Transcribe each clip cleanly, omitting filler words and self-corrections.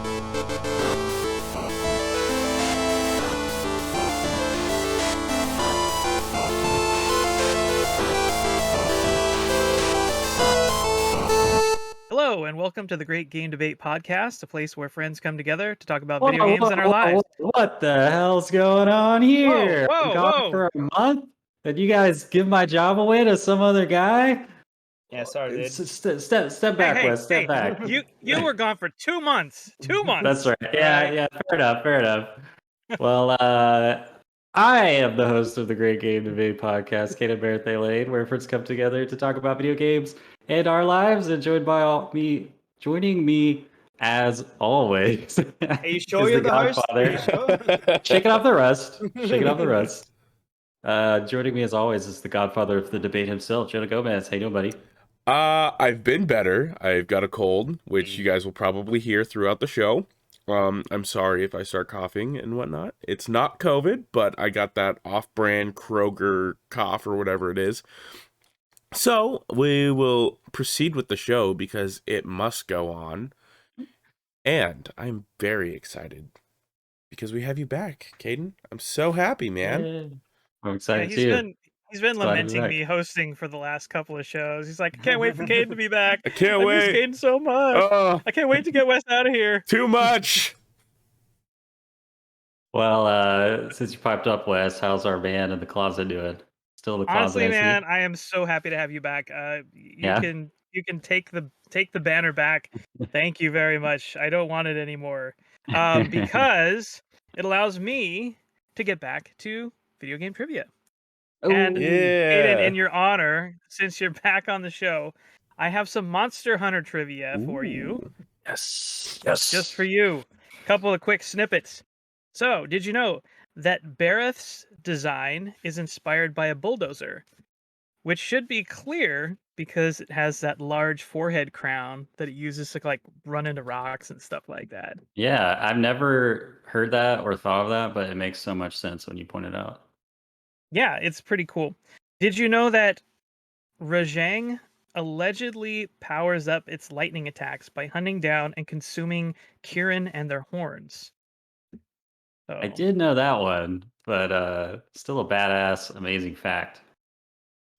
Hello, and welcome to the Ggd Debate Podcast, a place where friends come together to talk about video games and our lives. What the hell's going on here? Whoa, I'm gone for a month? Did you guys give my job away to some other guy? Yeah, sorry, dude. Step back, Wes. Step back. You were gone for 2 months. 2 months. That's right. Yeah. Fair enough. Well, I am the host of the Ggd Debate Podcast, Kaedhen and Wes, where friends come together to talk about video games and our lives, and joining me as always. Are you sure you're the host? Are you sure? Shaking off the rust. Joining me as always is the godfather of the debate himself, Jonah Gomez. How you doing, buddy? I've been better. I've got a cold, which you guys will probably hear throughout the show. I'm sorry if I start coughing and whatnot. It's not COVID, but I got that off-brand Kroger cough or whatever it is. So we will proceed with the show because it must go on. And I'm very excited because we have you back, Kaedhen. I'm so happy, man. I'm excited too. He's been lamenting me hosting for the last couple of shows. He's like, I can't wait for Kaedhen to be back. I can't wait. I miss Kaedhen so much. I can't wait to get Wes out of here. Too much. Well, since you piped up, Wes, how's our man in the closet doing? Still in the closet? Honestly, man, I am so happy to have you back. You can take the banner back. Thank you very much. I don't want it anymore because it allows me to get back to video game trivia. And Kaedhen, in your honor, since you're back on the show, I have some Monster Hunter trivia for you. Yes. Just for you. A couple of quick snippets. So, did you know that Bareth's design is inspired by a bulldozer? Which should be clear because it has that large forehead crown that it uses to run into rocks and stuff like that. Yeah, I've never heard that or thought of that, but it makes so much sense when you point it out. Yeah, it's pretty cool. Did you know that Rajang allegedly powers up its lightning attacks by hunting down and consuming Kirin and their horns? So, I did know that one, but still a badass, amazing fact.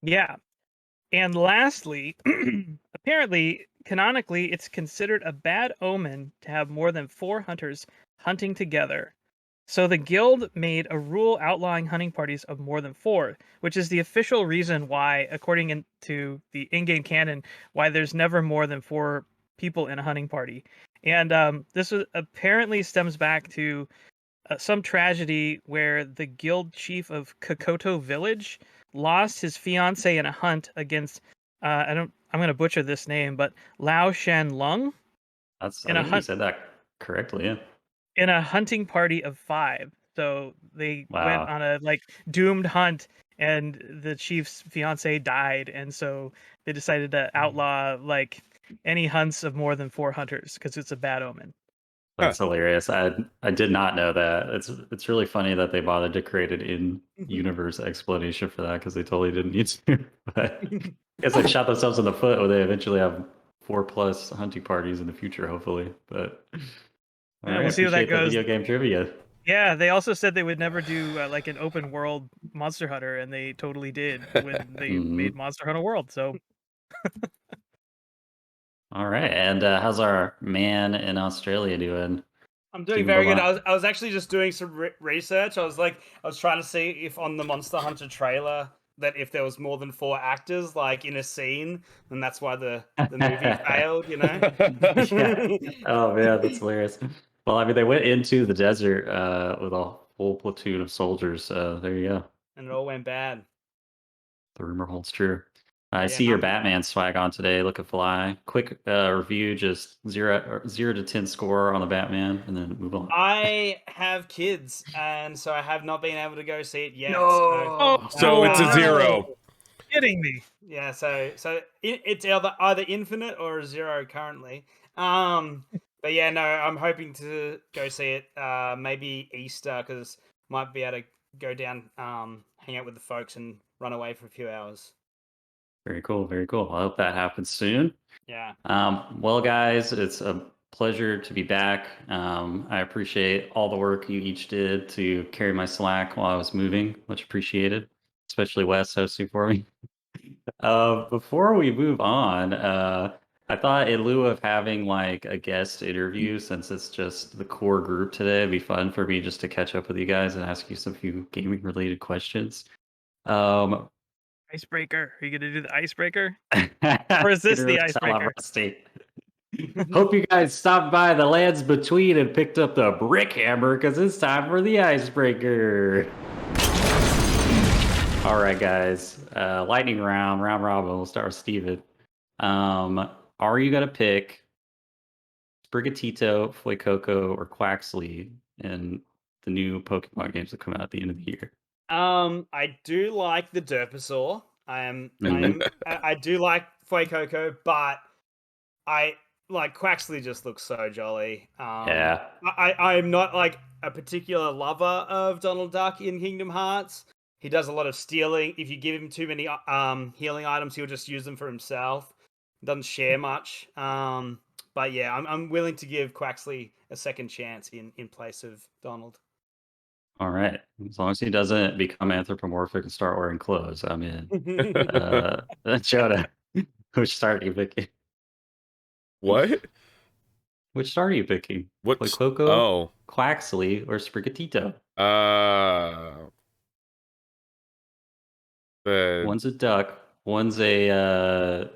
Yeah. And lastly, apparently, canonically, it's considered a bad omen to have more than 4 hunters hunting together. So the guild made a rule outlawing hunting parties of more than 4, which is the official reason why, according to the in-game canon, why there's never more than 4 people in a hunting party. And this apparently stems back to some tragedy where the guild chief of Kokoto village lost his fiance in a hunt against I'm going to butcher this name, but Lao Shan Lung. I think you said that correctly, yeah. In a hunting party of 5. So they went on a doomed hunt, and the chief's fiance died, and so they decided to outlaw any hunts of more than 4 hunters because it's a bad omen. That's hilarious. I did not know that. It's really funny that they bothered to create an in-universe explanation for that because they totally didn't need to. But I guess they shot themselves in the foot when they eventually have 4+ hunting parties in the future, hopefully. But we'll see how that goes. Video game trivia. Yeah, they also said they would never do an open world Monster Hunter, and they totally did when they made Monster Hunter World. So. All right, and how's our man in Australia doing? I'm doing very good. I was actually just doing some research. I was trying to see if on the Monster Hunter trailer that if there was more than 4 actors in a scene, and that's why the movie failed. Yeah. Oh man, that's hilarious. Well, I mean, they went into the desert with a whole platoon of soldiers. So there you go. And it all went bad. The rumor holds true. I see your Batman swag on today. Looking fly. Quick review, just 0 to 10 score on the Batman, and then move on. I have kids, and so I have not been able to go see it yet. No. So it's a 0. Kidding me? Yeah. So it's either infinite or a 0 currently. But yeah, no, I'm hoping to go see it. Maybe Easter, because might be able to go down, hang out with the folks, and run away for a few hours. Very cool, very cool. I hope that happens soon. Yeah. Well, guys, it's a pleasure to be back. I appreciate all the work you each did to carry my slack while I was moving. Much appreciated, especially Wes hosting for me. Before we move on, I thought in lieu of having like a guest interview, since it's just the core group today, it'd be fun for me just to catch up with you guys and ask you some few gaming related questions. Um, Icebreaker. Are you gonna do the icebreaker? Or is this can the really tell I'm icebreaker? rusty. Hope you guys stopped by the lands between and picked up the brick hammer because it's time for the icebreaker. All right, guys. Lightning round robin. We'll start with Steven. Are you gonna pick Sprigatito, Fuecoco, or Quaxley in the new Pokemon games that come out at the end of the year? I do like the Derpasaur. I do like Fuecoco, but I like Quaxley just looks so jolly. Yeah. I'm not like a particular lover of Donald Duck in Kingdom Hearts. He does a lot of stealing. If you give him too many healing items, he'll just use them for himself. Doesn't share much. But yeah, I'm willing to give Quaxley a second chance in place of Donald. All right. As long as he doesn't become anthropomorphic and start wearing clothes, I'm in. Jonah, which start are you picking? What? Which star are you picking? What's Fuecoco, oh Quaxley, or Sprigatito? The One's a duck. One's a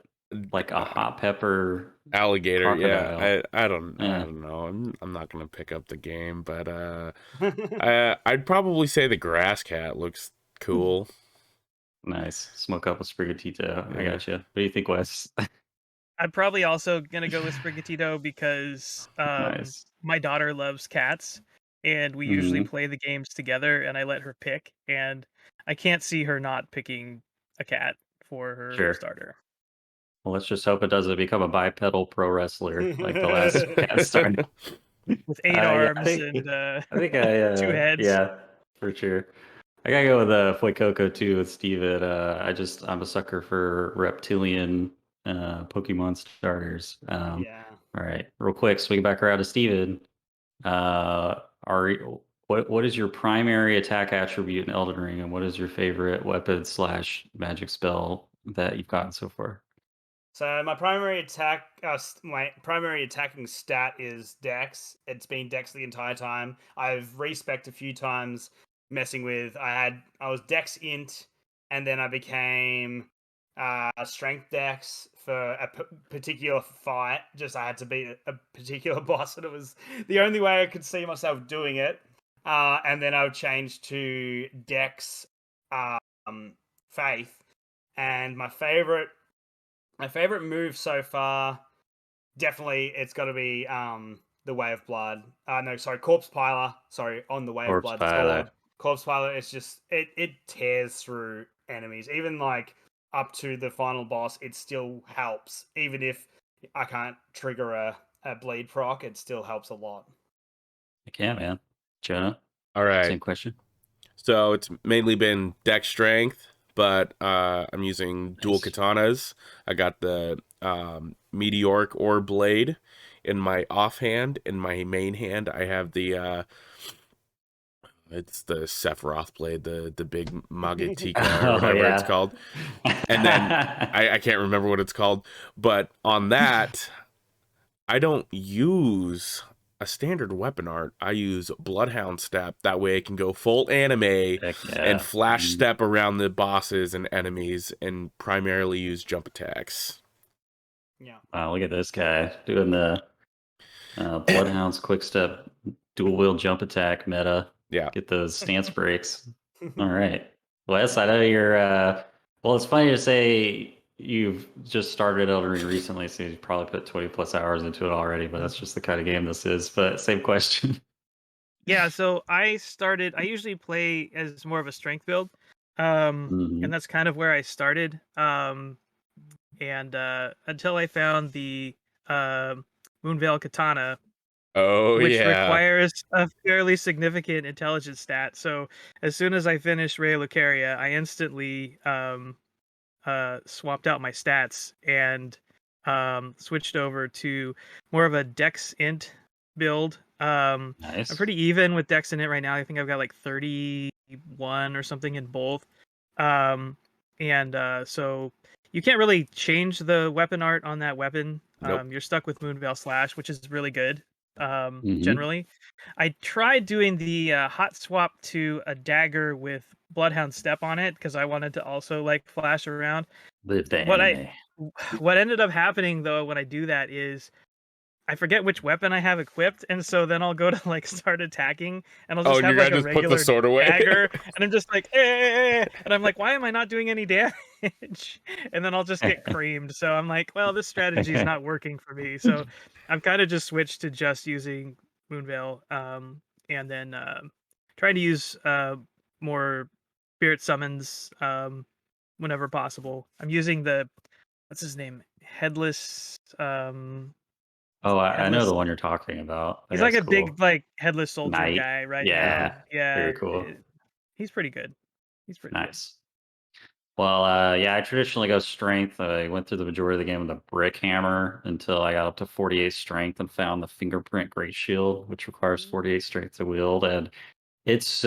like a hot pepper alligator. crocodile. Yeah, I don't Yeah. know. I'm not gonna pick up the game, but I'd probably say the grass cat looks cool. Nice. Smoke up with Sprigatito. I Yeah. got you. What do you think, Wes? I'm probably also gonna go with Sprigatito because Nice. my daughter loves cats, and we usually play the games together, and I let her pick, and I can't see her not picking a cat for her Sure. starter. Well, let's just hope it doesn't become a bipedal pro wrestler like the last cat started. With 8 Yeah, arms I think and I two heads. Yeah, for sure. I gotta go with Fuecoco too with Steven. I'm a sucker for reptilian Pokemon starters. Yeah. All right, real quick, swing back around to Steven. What is your primary attack attribute in Elden Ring, and what is your favorite weapon / magic spell that you've gotten so far? So my my primary attacking stat is Dex. It's been Dex the entire time. I've respec'd a few times messing with. I was Dex int, and then I became Strength Dex for a particular fight. Just I had to beat a particular boss, and it was the only way I could see myself doing it. And then I would change to Dex Faith, and my favorite move so far, definitely it's got to be the Way of Blood. No, sorry, Corpse Piler. Sorry, on the Way of Corpse Blood Piler. sword. Corpse Piler is just it tears through enemies. Even like up to the final boss, it still helps. Even if I can't trigger a bleed proc, it still helps a lot. I can, man. Jonah, All right. same question. So it's mainly been deck strength, but I'm using dual katanas. I got the meteoric ore blade in my offhand. In my main hand, I have the it's the Sephiroth blade, the big Magatika or whatever it's called. And then I can't remember what it's called. But on that, I don't use a standard weapon art. I use Bloodhound Step. That way I can go full anime and flash step around the bosses and enemies and primarily use jump attacks. Yeah. Wow, look at this guy doing the Bloodhound's quick step dual wheel jump attack meta. Yeah. Get those stance breaks. All right. Wes, I know you're well, it's funny to say you've just started Elden Ring recently, so you've probably put 20 plus hours into it already, but that's just the kind of game this is. But same question. Yeah, so I usually play as more of a strength build. And that's kind of where I started. And until I found the Moonveil Katana, which requires a fairly significant intelligence stat. So as soon as I finished Ray Lucaria, I instantly swapped out my stats, and switched over to more of a Dex Int build. I'm Nice. pretty even with Dex Int right now. I think I've got like 31 or something in both. So you can't really change the weapon art on that weapon. Nope. You're stuck with Moonveil Slash, which is really good. Mhm. Generally, I tried doing the hot swap to a dagger with Bloodhound Step on it because I wanted to also like flash around. Live the What anime. what ended up happening though when I do that is I forget which weapon I have equipped, and so then I'll go to like start attacking, and I'll Oh, just and have you're like gonna a just put the regular sword away. dagger, and I'm just like, and I'm like, why am I not doing any damage? And then I'll just get creamed. So I'm like, well, this strategy is not working for me. So I've kind of just switched to just using Moonveil, and then trying to use more spirit summons whenever possible. I'm using the what's his name, headless. Oh, I know Headless. the one you're talking about. That He's like guy's a cool. big like headless soldier Knight. guy right Yeah, now. Yeah, very cool. he's pretty good. He's pretty good. Nice. Well, yeah, I traditionally go strength. I went through the majority of the game with a brick hammer until I got up to 48 strength and found the fingerprint great shield, which requires 48 strength to wield. And its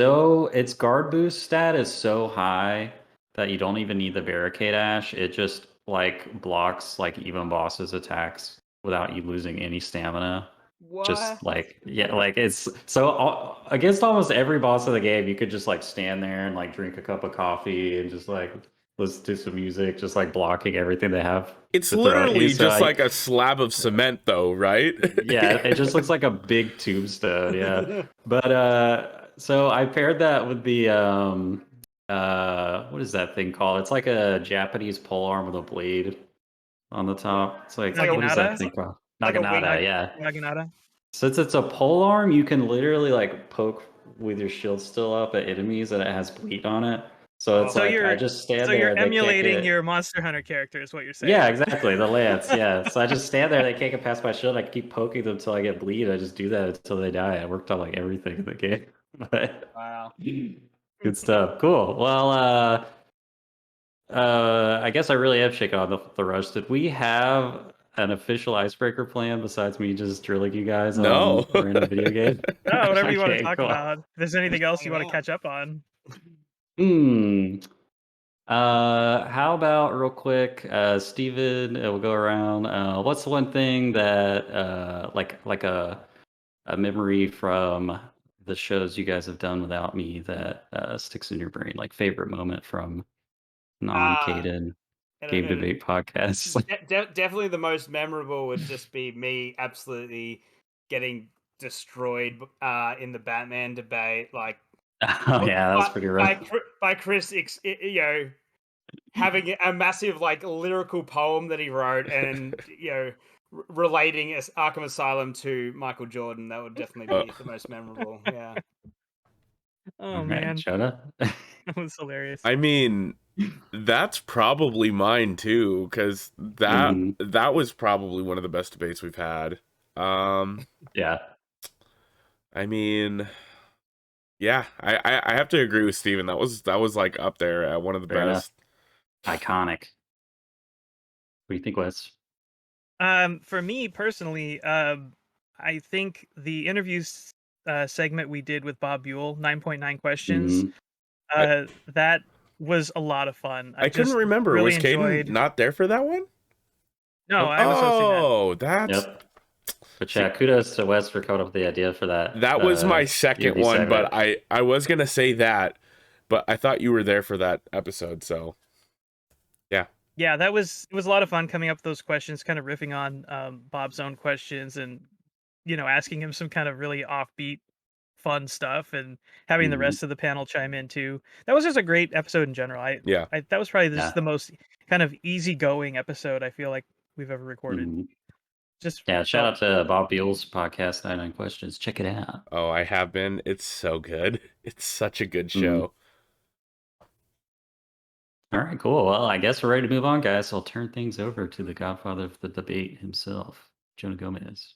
guard boost stat is so high that you don't even need the barricade ash. It just like blocks like even bosses attacks without you losing any stamina. What? Just like like it's so against almost every boss of the game, you could just like stand there and like drink a cup of coffee and just like listen to some music, just like blocking everything they have. It's to throw at you. literally So just like a slab of cement, though, right? yeah, it just looks like a big tombstone. Yeah, but so I paired that with the what is that thing called? It's like a Japanese polearm with a blade on the top. It's like what is that Naginata? thing called? Like a wing- Naginata, yeah. Naginata. Since it's a pole arm, you can literally like poke with your shield still up at enemies, and it has bleed on it. So it's So like I you're just stand so there. you're and they kick emulating it. your Monster Hunter character, is what you're saying. Yeah, exactly. The lance. Yeah. So I just stand there. They can't get past my shield. I keep poking them until I get bleed. I just do that until they die. I worked on like everything in the game. But Wow. good stuff. Cool. Well, I guess I really have shaken on the rush. Did we have an official icebreaker plan besides me just drilling you guys No. on a random video game? Oh, whatever you want to Okay, talk cool. about. If there's anything else you want to Yeah. catch up on. How about real quick, Steven, we'll go around. What's the one thing that like a memory from the shows you guys have done without me that sticks in your brain, like favorite moment from non-Kaedhen game debate podcasts? Definitely the most memorable would just be me absolutely getting destroyed in the Batman debate, like Oh yeah, that was pretty rough. by Chris, having a massive like lyrical poem that he wrote, and relating Arkham Asylum to Michael Jordan. That would definitely be the most memorable. Yeah. Oh All right, man, Jonah. that was hilarious. I mean, that's probably mine too, because that was probably one of the best debates we've had. Yeah. I mean, yeah, I have to agree with Steven. That was like up there at one of the Fair enough. best. Iconic. What do you think, Wes? For me personally, I think the interviews segment we did with Bob Buell, 9.9 questions, that was a lot of fun. I couldn't remember. Really Was Kaedhen enjoyed. not there for that one? No, I was hosting that. Oh, that's Yep. But yeah, kudos to Wes for coming up with the idea for that. that was my second interview one, segment. but I was gonna say that, but I thought you were there for that episode, so Yeah, it was a lot of fun coming up with those questions, kind of riffing on Bob's own questions, and asking him some kind of really offbeat, fun stuff, and having the rest of the panel chime in too. That was just a great episode in general. I that was probably just the most kind of easygoing episode I feel like we've ever recorded. Just shout out to Bob Buell's podcast, 99 Questions. Check it out. Oh, I have been. It's so good. It's such a good show. All right, cool. Well, I guess we're ready to move on, guys. I'll turn things over to the godfather of the debate himself, Jonah Gomez.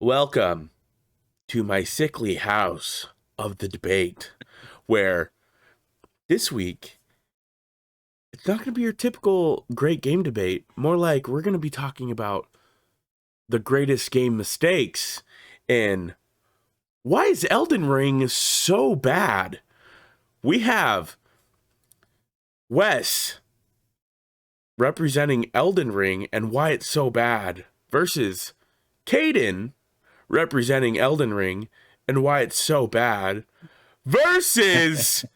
Welcome to my sickly house. of the debate, where this week it's not going to be your typical great game debate. More like we're going to be talking about the greatest game mistakes and why is Elden Ring so bad? We have Wes representing Elden Ring and why it's so bad versus Kaedhen representing Elden Ring and why it's so bad versus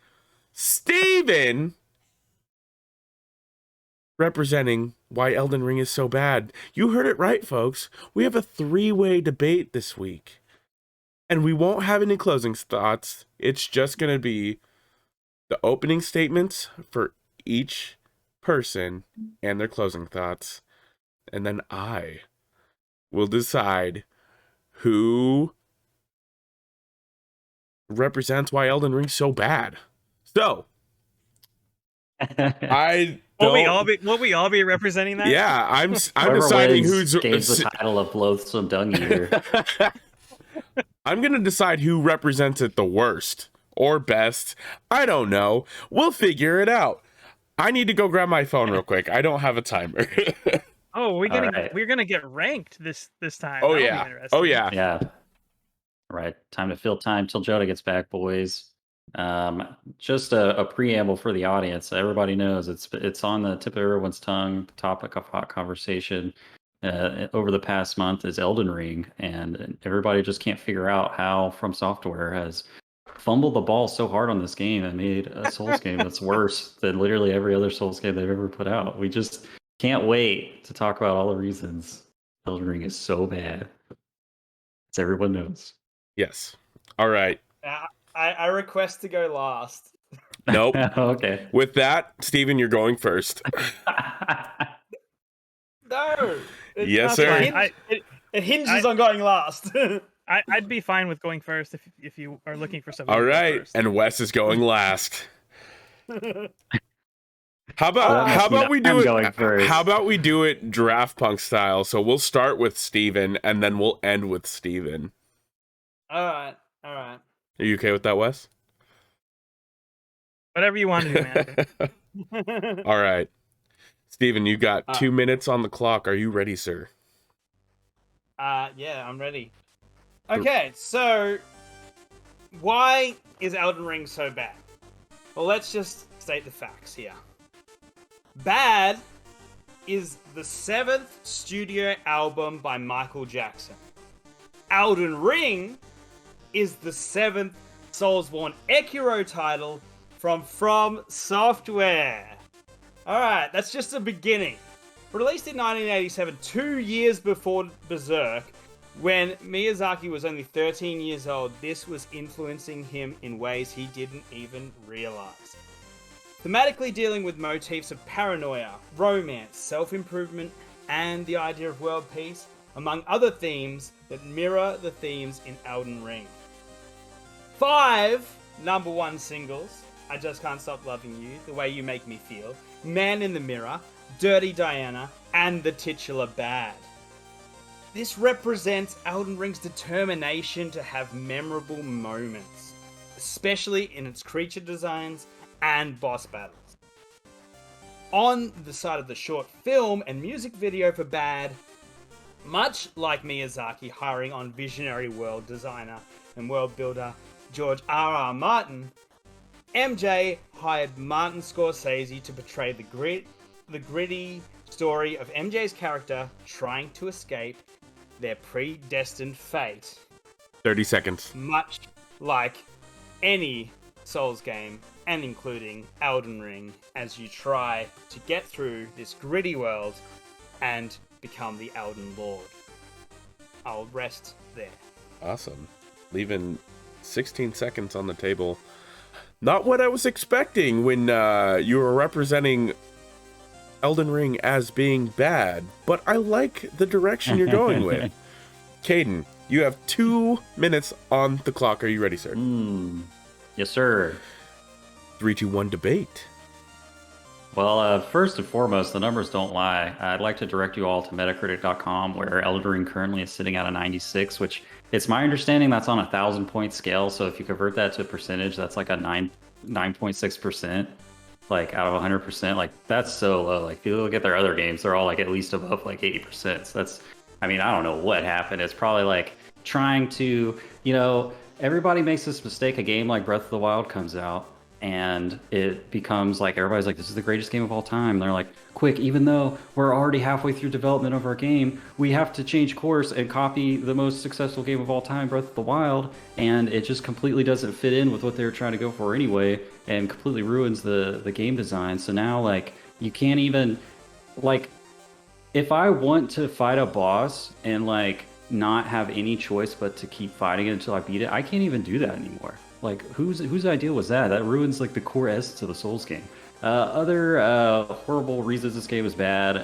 Steven representing why Elden Ring is so bad. You heard it right, folks. We have a 3-way debate this week. And we won't have any closing thoughts. It's just going to be the opening statements for each person and their closing thoughts. And then I will decide who represents why Elden Ring's so bad. So, I don't... Will we all be representing that? Yeah, I'm Whoever deciding wins who's... gains the title of Loathsome Dung Eater. I'm going to decide who represents it the worst or best. I don't know. We'll figure it out. I need to go grab my phone real quick. I don't have a timer. Oh, we're gonna get ranked this time. Oh, That'll be yeah. interesting. Oh, yeah. Yeah. Right. Time to fill time till Joda gets back, boys. Just a preamble for the audience. Everybody knows it's on the tip of everyone's tongue. Topic of hot conversation over the past month is Elden Ring, and everybody just can't figure out how From Software has fumbled the ball so hard on this game and made a Souls game that's worse than literally every other Souls game they've ever put out. We just can't wait to talk about all the reasons Elden Ring is so bad, as everyone knows. Yes. All right. I request to go last. Nope. Okay. With that, Steven, you're going first. No. Yes, sir. It hinges on going last. I'd be fine with going first if you are looking for something. All right. First. And Wes is going last. How about we do it Draft Punk style? So we'll start with Steven and then we'll end with Steven. All right. Are you okay with that, Wes? Whatever you want to do, man. All right. Steven, you got 2 minutes on the clock. Are you ready, sir? Yeah, I'm ready. Okay, so why is Elden Ring so bad? Well, let's just state the facts here. Bad is the 7th studio album by Michael Jackson. Elden Ring is the 7th Soulsborne Ekiro title from Software. Alright, that's just the beginning. Released in 1987, 2 years before Berserk, when Miyazaki was only 13 years old, this was influencing him in ways he didn't even realize. Thematically dealing with motifs of paranoia, romance, self-improvement, and the idea of world peace, among other themes that mirror the themes in Elden Ring. 5 #1 singles: I Just Can't Stop Loving You, The Way You Make Me Feel, Man in the Mirror, Dirty Diana, and the titular Bad. This represents Elden Ring's determination to have memorable moments, especially in its creature designs and boss battles. On the side of the short film and music video for Bad, much like Miyazaki hiring on visionary world designer and world builder George R.R. Martin, MJ hired Martin Scorsese to portray the gritty story of MJ's character trying to escape their predestined fate. 30 seconds. Much like any Souls game, and including Elden Ring, as you try to get through this gritty world and become the Elden Lord. I'll rest there. Awesome. Leaving 16 seconds on the table. Not what I was expecting when you were representing Elden Ring as being bad, but I like the direction you're going with. Kaedhen, you have 2 minutes on the clock. Are you ready, sir? Yes, sir. 3, 2, 1, debate. Well, first and foremost, the numbers don't lie. I'd like to direct you all to Metacritic.com, where Elden Ring currently is sitting at a 96, which it's my understanding that's on a 1,000-point scale. So if you convert that to a percentage, that's like a 9.6%, like out of 100%. Like that's so low. Like if you look at their other games, they're all like at least above like 80%. So that's, I mean, I don't know what happened. It's probably like trying to, everybody makes this mistake. A game like Breath of the Wild comes out, and it becomes like everybody's like, this is the greatest game of all time. And they're like, quick, even though we're already halfway through development of our game, we have to change course and copy the most successful game of all time, Breath of the Wild. And it just completely doesn't fit in with what they were trying to go for anyway, and completely ruins the game design. So now, like, you can't even, like, if I want to fight a boss and, like, not have any choice but to keep fighting it until I beat it, I can't even do that anymore. Like, whose idea was that? That ruins like the core essence of the Souls game. Other horrible reasons this game is bad.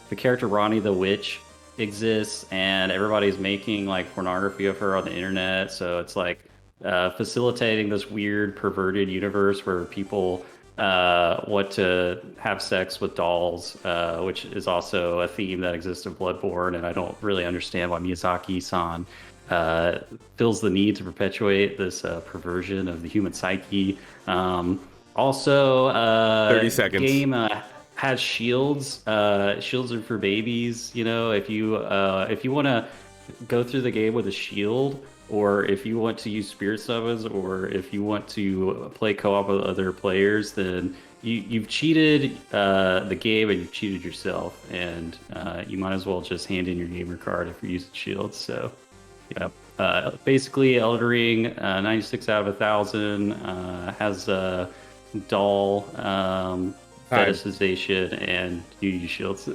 The character Ronnie the Witch exists, and everybody's making like pornography of her on the internet. So it's like facilitating this weird perverted universe where people want to have sex with dolls, which is also a theme that exists in Bloodborne, and I don't really understand why Miyazaki-san feels the need to perpetuate this perversion of the human psyche. Also, 30 seconds. Game has shields. Shields are for babies. If you want to go through the game with a shield, or if you want to use spirit summons, or if you want to play co-op with other players, then you've cheated the game and you've cheated yourself, and you might as well just hand in your gamer card if you're using shields. So, yeah. Basically, Elden Ring, 96 out of 1,000, has doll fetishization and you use shields.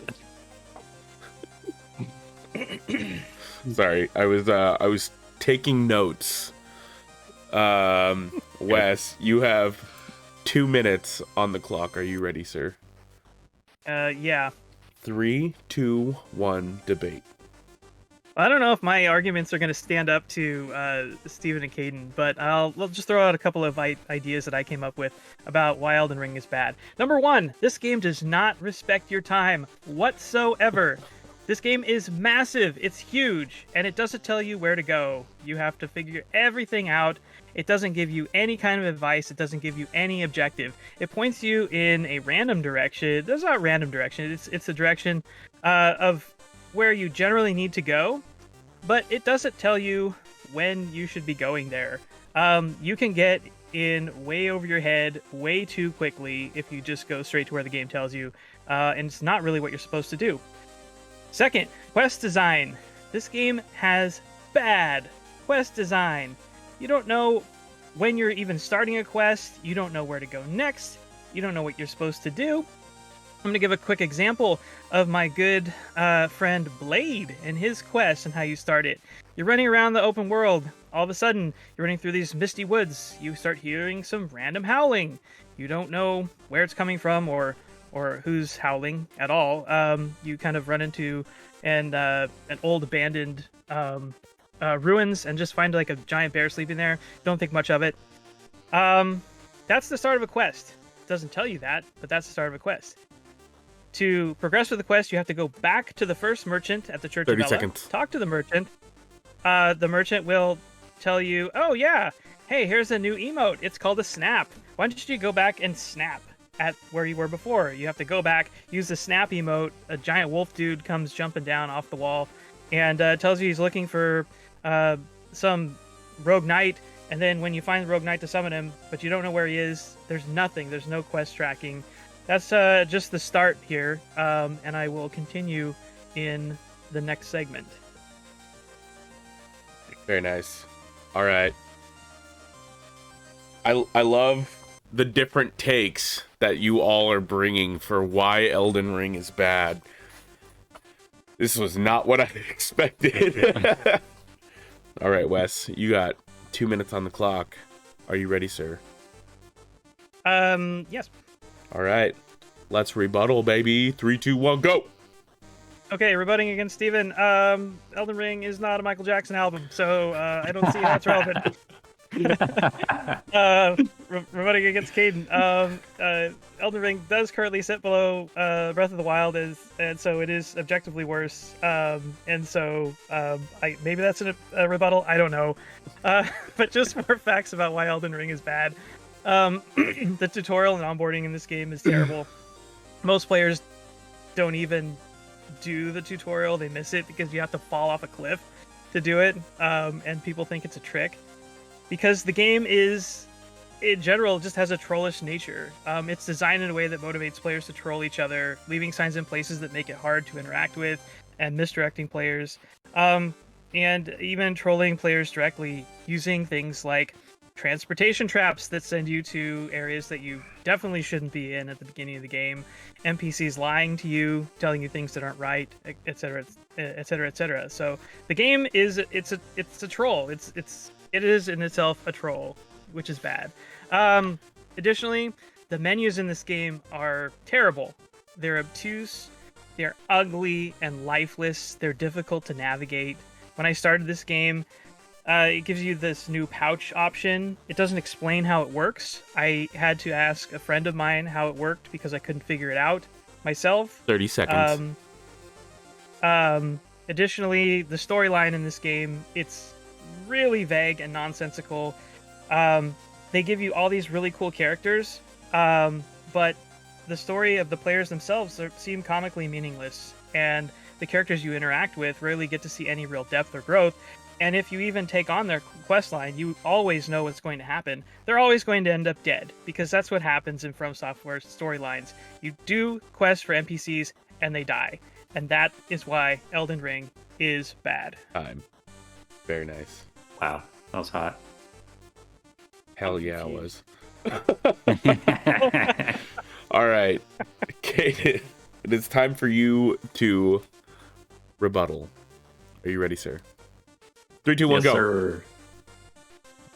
Sorry, I was taking notes. Wes, you have 2 minutes on the clock. Are you ready, sir? Yeah. 3, 2, 1, debate. I don't know if my arguments are going to stand up to Steven and Kaedhen, but I'll just throw out a couple of ideas that I came up with about why Elden Ring is bad. Number one, this game does not respect your time whatsoever. This game is massive, it's huge, and it doesn't tell you where to go. You have to figure everything out. It doesn't give you any kind of advice. It doesn't give you any objective. It points you in a random direction. There's not a random direction. It's a direction of where you generally need to go, but it doesn't tell you when you should be going there. You can get in way over your head way too quickly if you just go straight to where the game tells you, and it's not really what you're supposed to do. Second, quest design. This game has bad quest design. You don't know when you're even starting a quest. You don't know where to go next. You don't know what you're supposed to do. I'm going to give a quick example of my good friend Blade and his quest and how you start it. You're running around the open world. All of a sudden, you're running through these misty woods. You start hearing some random howling. You don't know where it's coming from or who's howling at all. You kind of run into an old abandoned ruins and just find like a giant bear sleeping there. Don't think much of it. That's the start of a quest. It doesn't tell you that, but that's the start of a quest. To progress with the quest, you have to go back to the first merchant at the Church of 30 Ella. seconds. Talk to the merchant. The merchant will tell you, oh yeah, hey, here's a new emote. It's called a snap. Why don't you go back and snap at where you were before? You have to go back, use the snap emote. A giant wolf dude comes jumping down off the wall and tells you he's looking for some rogue knight. And then when you find the rogue knight to summon him, but you don't know where he is, there's nothing. There's no quest tracking. That's just the start here, and I will continue in the next segment. Very nice. All right. I love the different takes that you all are bringing for why Elden Ring is bad. This was not what I expected. All right, Wes, you got 2 minutes on the clock. Are you ready, sir? Yes. All right. Let's rebuttal, baby. 3, 2, 1, go. Okay, rebutting against Steven. Elden Ring is not a Michael Jackson album, so I don't see how it's relevant. Rebutting against Kaedhen. Elden Ring does currently sit below Breath of the Wild, and so it is objectively worse. And so maybe that's a rebuttal. I don't know. But just more facts about why Elden Ring is bad. The tutorial and onboarding in this game is terrible. Most players don't even do the tutorial. They miss it because you have to fall off a cliff to do it, and people think it's a trick. Because the game is, in general, just has a trollish nature. It's designed in a way that motivates players to troll each other, leaving signs in places that make it hard to interact with, and misdirecting players. And even trolling players directly using things like transportation traps that send you to areas that you definitely shouldn't be in at the beginning of the game, NPCs lying to you, telling you things that aren't right, etc., etc., etc. So the game is it's a troll. It is in itself a troll, which is bad. Additionally, the menus in this game are terrible. They're obtuse, they're ugly and lifeless. They're difficult to navigate. When I started this game, it gives you this new pouch option. It doesn't explain how it works. I had to ask a friend of mine how it worked because I couldn't figure it out myself. 30 seconds. Additionally, the storyline in this game, it's really vague and nonsensical. They give you all these really cool characters, but the story of the players themselves seem comically meaningless, and the characters you interact with rarely get to see any real depth or growth. And if you even take on their quest line, you always know what's going to happen. They're always going to end up dead, because that's what happens in From Software storylines. You do quests for NPCs, and they die. And that is why Elden Ring is bad. Time. Very nice. Wow, that was hot. Hell yeah, it was. All right. Kaedhen, it is time for you to rebuttal. Are you ready, sir? 3, 2, 1, Yes, go. sir.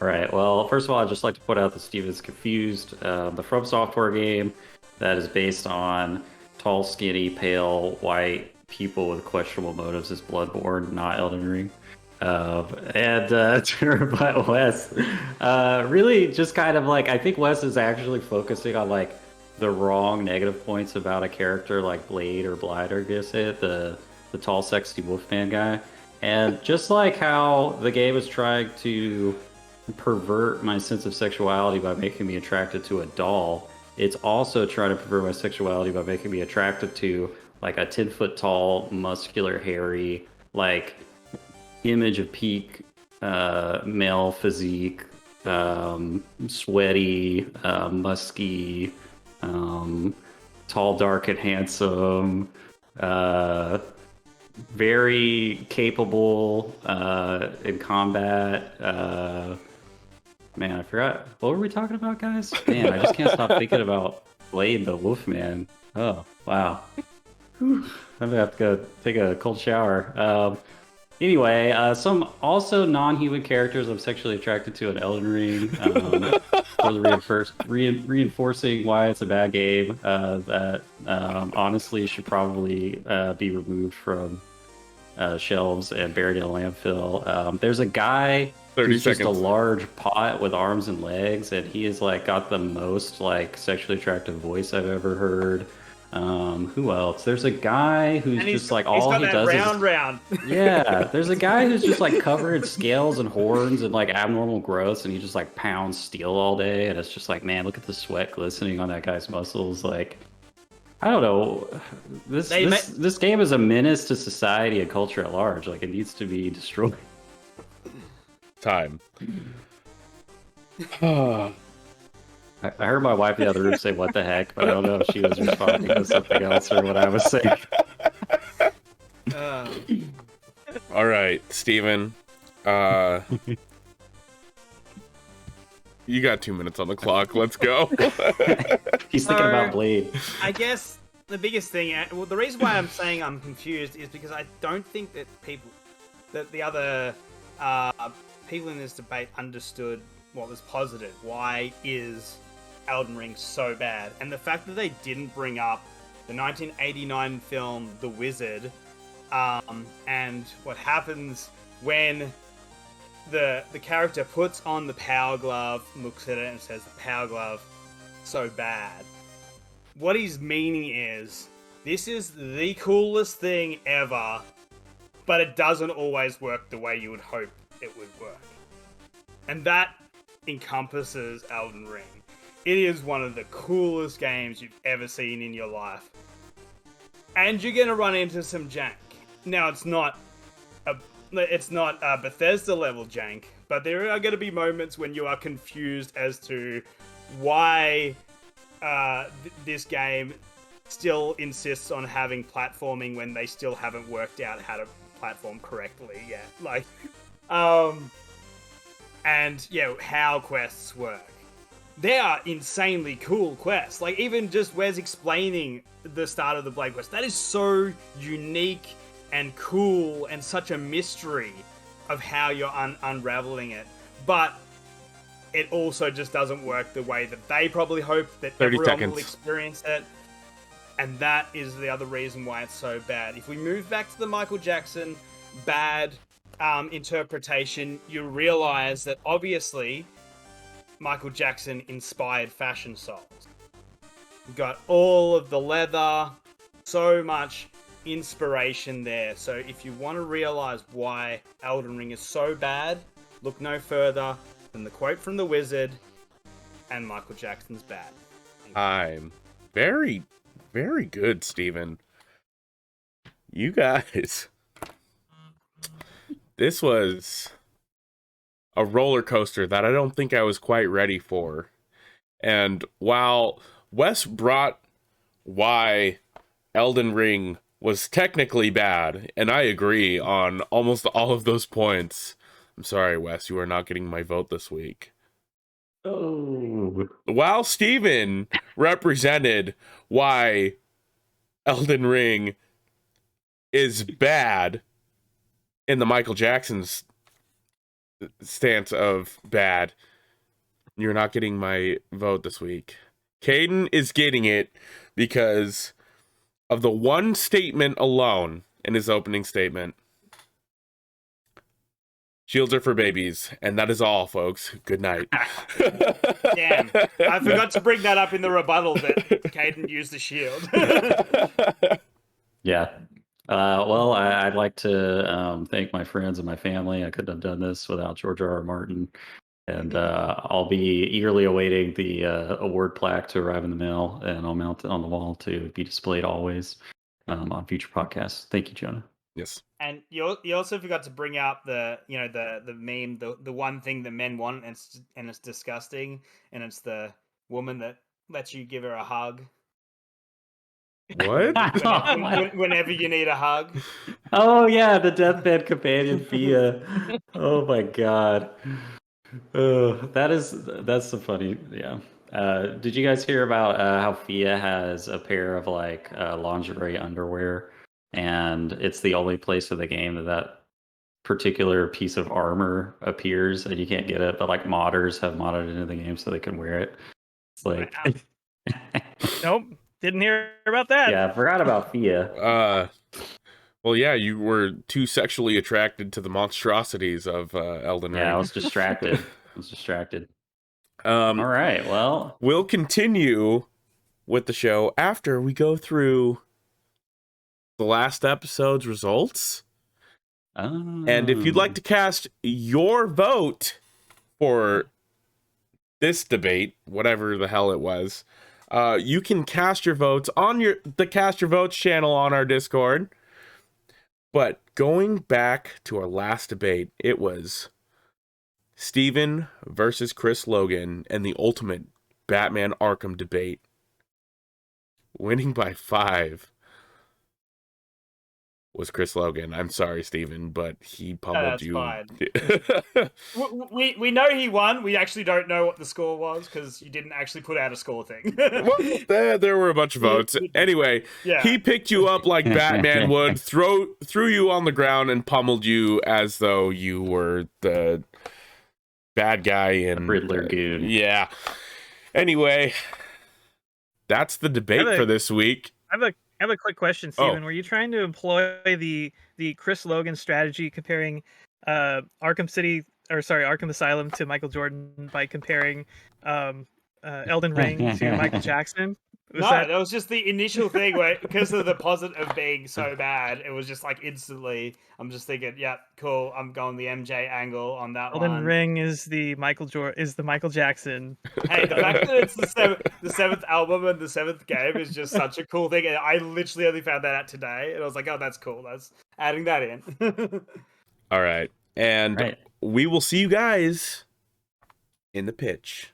All right. Well, first of all, I'd just like to point out that Steve is confused. The From Software game that is based on tall, skinny, pale, white people with questionable motives is Bloodborne, not Elden Ring. To rebut Wes, really just kind of like, I think Wes is actually focusing on like the wrong negative points about a character like Blade or Blight, or I guess the tall, sexy Wolfman guy. And just like how the game is trying to pervert my sense of sexuality by making me attracted to a doll, it's also trying to pervert my sexuality by making me attracted to like a 10-foot tall, muscular, hairy, like image of peak male physique, sweaty, musky, tall, dark, and handsome, very capable in combat. Man, I forgot. What were we talking about, guys? Man, I just can't stop thinking about Blade the Wolfman. Oh, wow. Whew. I'm gonna have to go take a cold shower. Anyway, some also non-human characters I'm sexually attracted to in Elden Ring. Reinforcing why it's a bad game that honestly should probably be removed from shelves and buried in a landfill. There's a guy who's just a large pot with arms and legs, and he is like got the most like sexually attractive voice I've ever heard. Who else? There's a guy who's just like all he does round. Yeah, there's a guy who's just like covered in scales and horns and like abnormal growths, and he just like pounds steel all day, and it's just like, man, look at the sweat glistening on that guy's muscles. Like, I don't know, this game is a menace to society and culture at large. Like, it needs to be destroyed. Time. I heard my wife in the other room say, "What the heck?" But I don't know if she was responding to something else or what I was saying. All right, Steven. You got 2 minutes on the clock. Let's go. He's thinking about Blade. I guess the biggest thing, well, the reason why I'm saying I'm confused is because I don't think that the other people in this debate understood what was positive. Why is Elden Ring so bad? And the fact that they didn't bring up the 1989 film The Wizard, and what happens when the character puts on the power glove, looks at it, and says, "The power glove, so bad." What he's meaning is, this is the coolest thing ever, but it doesn't always work the way you would hope it would work. And that encompasses Elden Ring. It is one of the coolest games you've ever seen in your life. And you're gonna run into some jank. Now, it's not a Bethesda level jank, but there are gonna be moments when you are confused as to why this game still insists on having platforming when they still haven't worked out how to platform correctly yet. Like, and how quests work. They are insanely cool quests. Like, even just Wes explaining the start of the Blade Quest, that is so unique and cool and such a mystery of how you're unraveling it. But it also just doesn't work the way that they probably hope that 30 everyone seconds. will experience it. And that is the other reason why it's so bad. If we move back to the Michael Jackson bad interpretation, you realize that obviously Michael Jackson inspired Fashion Souls. You got all of the leather, so much inspiration there. So if you want to realize why Elden Ring is so bad, look no further than the quote from the wizard and Michael Jackson's bad. I'm very, very good, Steven. You guys. This was a roller coaster that I don't think I was quite ready for. And while Wes brought why Elden Ring was technically bad, and I agree on almost all of those points, I'm sorry, Wes, you are not getting my vote this week. Oh. While Steven represented why Elden Ring is bad in the Michael Jackson's stance of bad, you're not getting my vote this week. Kaedhen is getting it because of the one statement alone in his opening statement. Shields are for babies, and that is all, folks. Good night. Damn, I forgot to bring that up in the rebuttal that Kaedhen used the shield. Yeah. Well, I'd like to thank my friends and my family. I couldn't have done this without George R.R. Martin. And I'll be eagerly awaiting the award plaque to arrive in the mail, and I'll mount it on the wall to be displayed always on future podcasts. Thank you, Jonah. Yes. And you also forgot to bring up the meme, the one thing that men want, and it's disgusting, and it's the woman that lets you give her a hug What? whenever you need a hug. Oh yeah, the deathbed companion Fia. Oh my god. That's so funny. Yeah. Did you guys hear about how Fia has a pair of like lingerie underwear, and it's the only place in the game that particular piece of armor appears, and you can't get it, but like modders have modded it into the game so they can wear it. It's like Nope, didn't hear about that. yeah, I forgot about Fia. Well, yeah, you were too sexually attracted to the monstrosities of Elden Ring. Yeah, I was distracted. All right, well, we'll continue with the show after we go through the last episode's results. And if you'd like to cast your vote for this debate, whatever the hell it was, you can cast your votes on the Cast Your Votes channel on our Discord. But going back to our last debate, it was Steven versus Chris Logan and the ultimate Batman Arkham debate. Winning by 5 was Chris Logan. I'm sorry, Steven, but he pummeled That's you. fine. we know he won. We actually don't know what the score was because you didn't actually put out a score thing. Well, there were a bunch of votes. Anyway, Yeah. he picked you up like Batman would, threw you on the ground and pummeled you as though you were the bad guy in Riddler goon. Yeah. Anyway, that's the debate for this week. I have a quick question, Steven. Were you trying to employ the Chris Logan strategy comparing Arkham City Arkham Asylum to Michael Jordan by comparing Elden Ring to Michael Jackson? That was just the initial thing where, because of the positive being so bad, it was just like instantly. I'm just thinking, yeah, cool. I'm going the MJ angle on that Elden one. Ring is the Michael Jackson. Hey, the fact that it's the seventh album and the seventh game is just such a cool thing. And I literally only found that out today, and I was like, oh, that's cool. That's adding that in. All right, and we will see you guys in the pitch.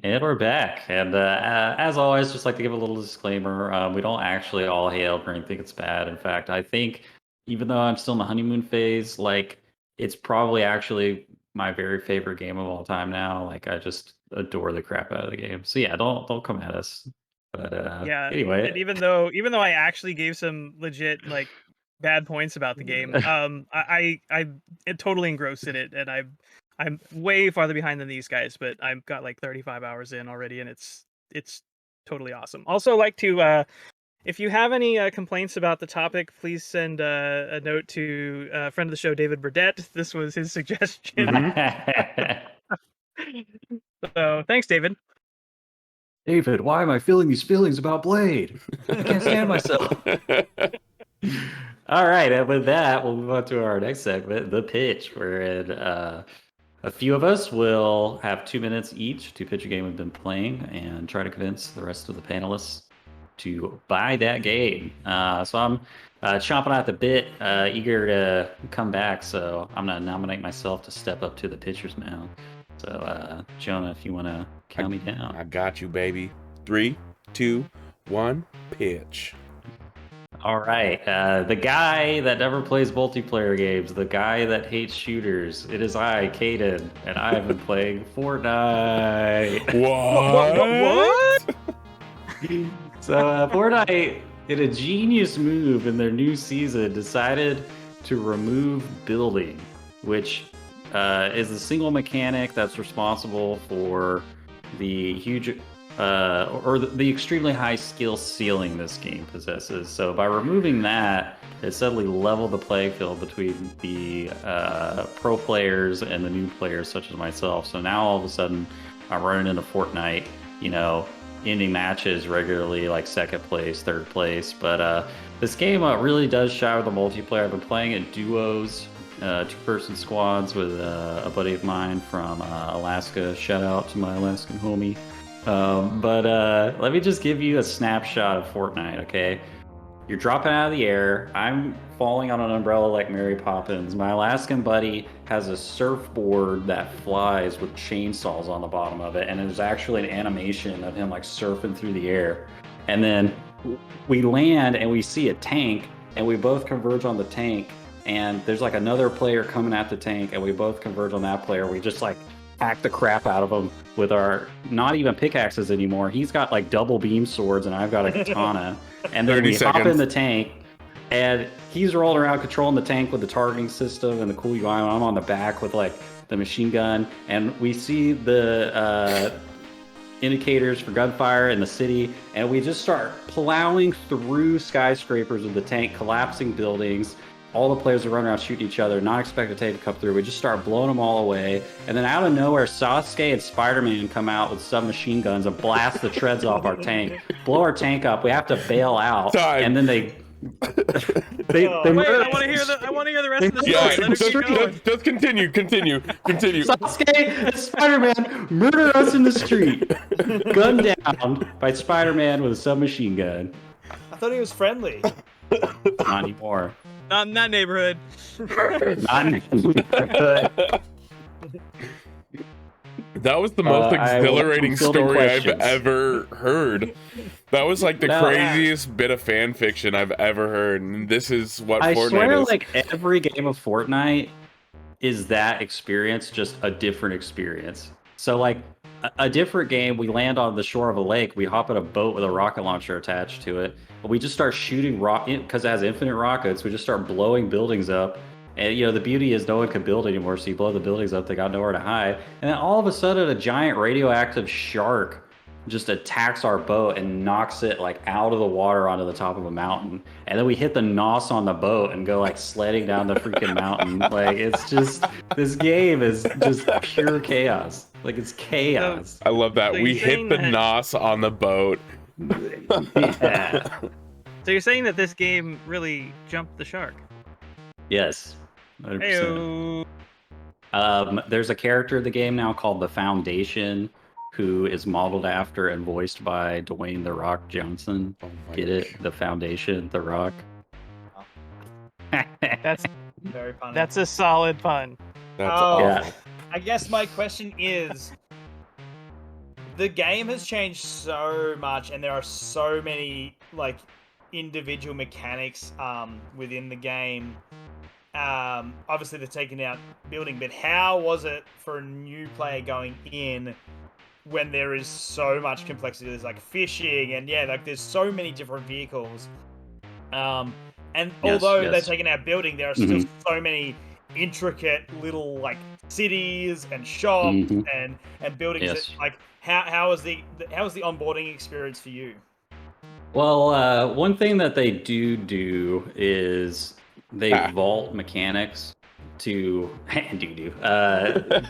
And we're back. And as always, just like to give a little disclaimer. We don't actually all hail or think it's bad. In fact, I think even though I'm still in the honeymoon phase, like it's probably actually my very favorite game of all time now. Like I just adore the crap out of the game. So yeah, don't come at us. But Yeah. anyway, And even though I actually gave some legit like bad points about the game, I totally engrossed in it, and I'm way farther behind than these guys, but I've got like 35 hours in already, and it's totally awesome. Also, like to if you have any complaints about the topic, please send a note to a friend of the show, David Burdett. This was his suggestion. So thanks, David. David, why am I feeling these feelings about Blade? I can't stand myself. All right, and with that, we'll move on to our next segment, the pitch, wherein a few of us will have 2 minutes each to pitch a game we've been playing and try to convince the rest of the panelists to buy that game. So I'm chomping at the bit, eager to come back. So I'm going to nominate myself to step up to the pitcher's mound. So Jonah, if you want to count me down. I got you, baby. 3, 2, 1, pitch. All right. The guy that never plays multiplayer games, the guy that hates shooters. It is I, Kaedhen, and I have been playing Fortnite. What? So Fortnite, in a genius move in their new season, decided to remove building, which is a single mechanic that's responsible for the huge or the extremely high skill ceiling this game possesses. So by removing that, it suddenly leveled the playing field between the pro players and the new players such as myself. So now all of a sudden I'm running into Fortnite, ending matches regularly, like second place, third place. But this game really does shy with the multiplayer. I've been playing it duos, two-person squads with a buddy of mine from Alaska. Shout out to my Alaskan homie. But let me just give you a snapshot of Fortnite, okay? You're dropping out of the air. I'm falling on an umbrella like Mary Poppins. My Alaskan buddy has a surfboard that flies with chainsaws on the bottom of it, and there's actually an animation of him like surfing through the air. And then we land and we see a tank, and we both converge on the tank, and there's like another player coming at the tank, and we both converge on that player. We just like hack the crap out of him with our not even pickaxes anymore. He's got like double beam swords, and I've got a katana. And then we hop in the tank, and he's rolling around controlling the tank with the targeting system and the cool UI. I'm on the back with like the machine gun, and we see the indicators for gunfire in the city, and we just start plowing through skyscrapers with the tank, collapsing buildings. All the players are running around shooting each other, not expecting the tank to come through. We just start blowing them all away. And then out of nowhere, Sasuke and Spider-Man come out with submachine guns and blast the treads off our tank, blow our tank up. We have to bail out. Time. And then they Wait, I want to hear the rest of the story. Yeah, Let her keep going. just continue. Sasuke and Spider-Man murder us in the street. Gunned down by Spider-Man with a submachine gun. I thought he was friendly. Not anymore. Not in that neighborhood. Not anymore. That was the most exhilarating story I've ever heard. That was like the craziest bit of fan fiction I've ever heard, and this is what Fortnite is. I swear, like every game of Fortnite is that experience, just a different experience. So like a different game, we land on the shore of a lake, we hop in a boat with a rocket launcher attached to it, but we just start shooting because it has infinite rockets. We just start blowing buildings up. And the beauty is no one can build anymore, so you blow the buildings up, they got nowhere to hide. And then all of a sudden a giant radioactive shark just attacks our boat and knocks it like out of the water onto the top of a mountain. And then we hit the nos on the boat and go like sledding down the freaking mountain. Like it's just, this game is just pure chaos. Like it's chaos. I love that. So We you're hit saying the that- nos on the boat. Yeah. So you're saying that this game really jumped the shark? Yes. 100%. Heyo. There's a character in the game now called the Foundation, who is modeled after and voiced by Dwayne The Rock Johnson. Oh my Get it? The Foundation, The Rock. That's Very funny. that's a solid pun. That's Oh. awful. Yeah. I guess my question is, the game has changed so much, and there are so many like individual mechanics within the game. Obviously, they're taking out building, but how was it for a new player going in when there is so much complexity? There's like fishing, and yeah, like there's so many different vehicles. And Yes, although they're yes. taking out building, there are still so many intricate little like cities and shops and buildings. Yes. That, like how was the onboarding experience for you? Well, one thing that they do is they vault mechanics to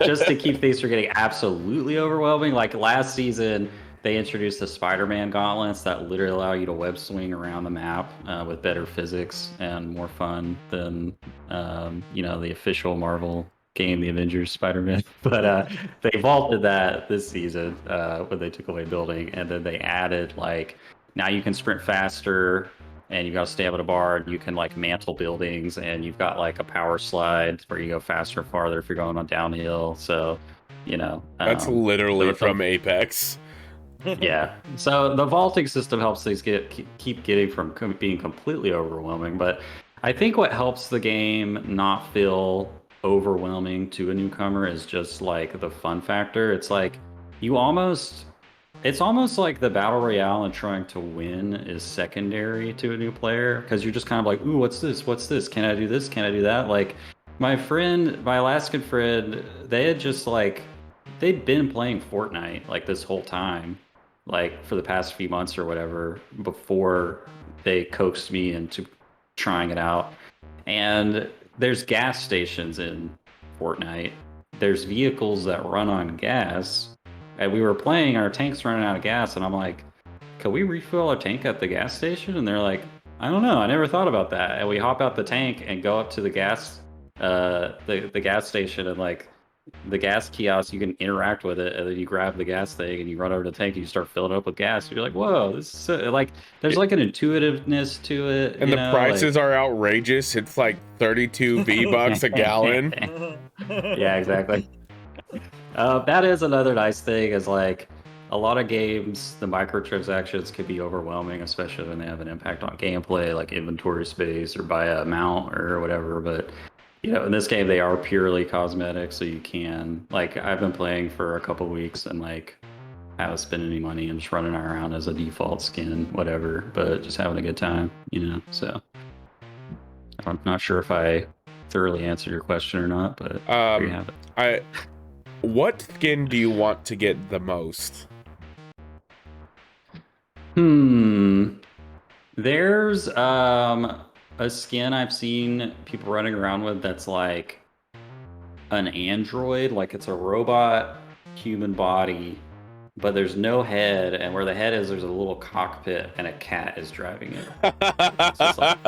just to keep things from getting absolutely overwhelming. Like last season, they introduced the Spider-Man gauntlets that literally allow you to web swing around the map with better physics and more fun than the official Marvel game, the Avengers Spider-Man. But they vaulted that this season when they took away building, and then they added like now you can sprint faster. And you've got a stamina bar, and you can like mantle buildings, and you've got like a power slide where you go faster and farther if you're going on downhill. So, That's literally so from Apex. yeah. So the vaulting system helps things keep getting from being completely overwhelming. But I think what helps the game not feel overwhelming to a newcomer is just like the fun factor. It's like it's almost like the battle royale and trying to win is secondary to a new player, because you're just kind of like, ooh, what's this? What's this? Can I do this? Can I do that? Like my Alaskan friend, they had just like, they'd been playing Fortnite like this whole time, like for the past few months or whatever, before they coaxed me into trying it out. And there's gas stations in Fortnite. There's vehicles that run on gas. And we were playing, our tank's running out of gas, and I'm like, can we refill our tank at the gas station? And they're like, I don't know, I never thought about that. And we hop out the tank and go up to the gas the gas station, and like the gas kiosk, you can interact with it, and then you grab the gas thing and you run over to the tank and you start filling it up with gas. You're like, whoa, this is so, like there's like an intuitiveness to it. And the prices are outrageous. It's like 32 V-Bucks a gallon. Yeah, exactly. That is another nice thing, is like a lot of games, the microtransactions can be overwhelming, especially when they have an impact on gameplay, like inventory space or buy a mount or whatever. But in this game, they are purely cosmetic, so you can, like, I've been playing for a couple weeks and like haven't spent any money and just running around as a default skin, whatever, but just having a good time, So I'm not sure if I thoroughly answered your question or not, but there you have it. What skin do you want to get the most? There's a skin I've seen people running around with that's like an android, like it's a robot human body, but there's no head, and where the head is, there's a little cockpit and a cat is driving it. It's just like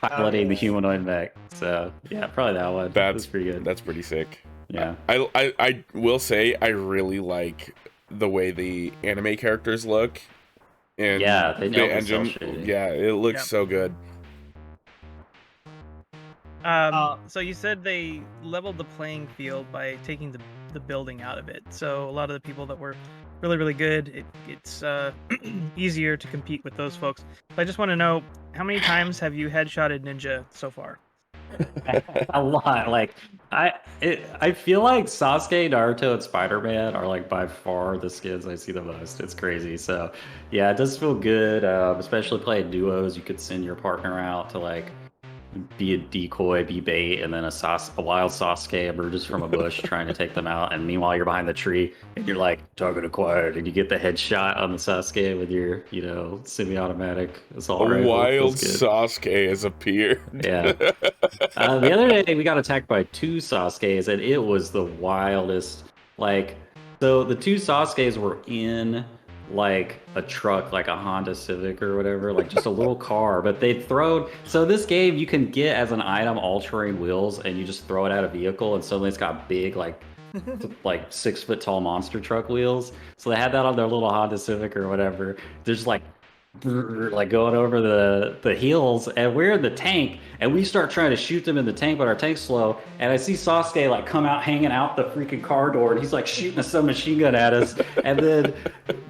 piloting the humanoid mech. So yeah, probably that one. That's pretty good. That's pretty sick. Yeah. I will say I really like the way the anime characters look. And yeah, they know the engine. Yeah, it looks so good. So you said they leveled the playing field by taking the building out of it. So a lot of the people that were really, really good, it's easier to compete with those folks. So I just want to know, how many times have you headshotted Ninja so far? A lot. Like I feel like Sasuke, Naruto, and Spider-Man are like by far the skins I see the most. It's crazy. So yeah, it does feel good, especially playing duos. You could send your partner out to like be a decoy, be bait, and then a wild Sasuke emerges from a bush trying to take them out. And meanwhile, you're behind the tree and you're like, target acquired, and you get the headshot on the Sasuke with your, semi-automatic assault A rifle. wild Feels good. Sasuke has appeared. Yeah. The other day, we got attacked by 2 Sasukes, and it was the wildest. Like, so the 2 Sasukes were in like a truck, like a Honda Civic or whatever, like just a little car. But they throw. So this game, you can get as an item all-terrain wheels, and you just throw it at a vehicle, and suddenly it's got big, like 6-foot tall monster truck wheels. So they had that on their little Honda Civic or whatever. There's like going over the hills, and we're in the tank, and we start trying to shoot them in the tank, but our tank's slow, and I see Sasuke like come out hanging out the freaking car door, and he's like shooting a submachine gun at us, and then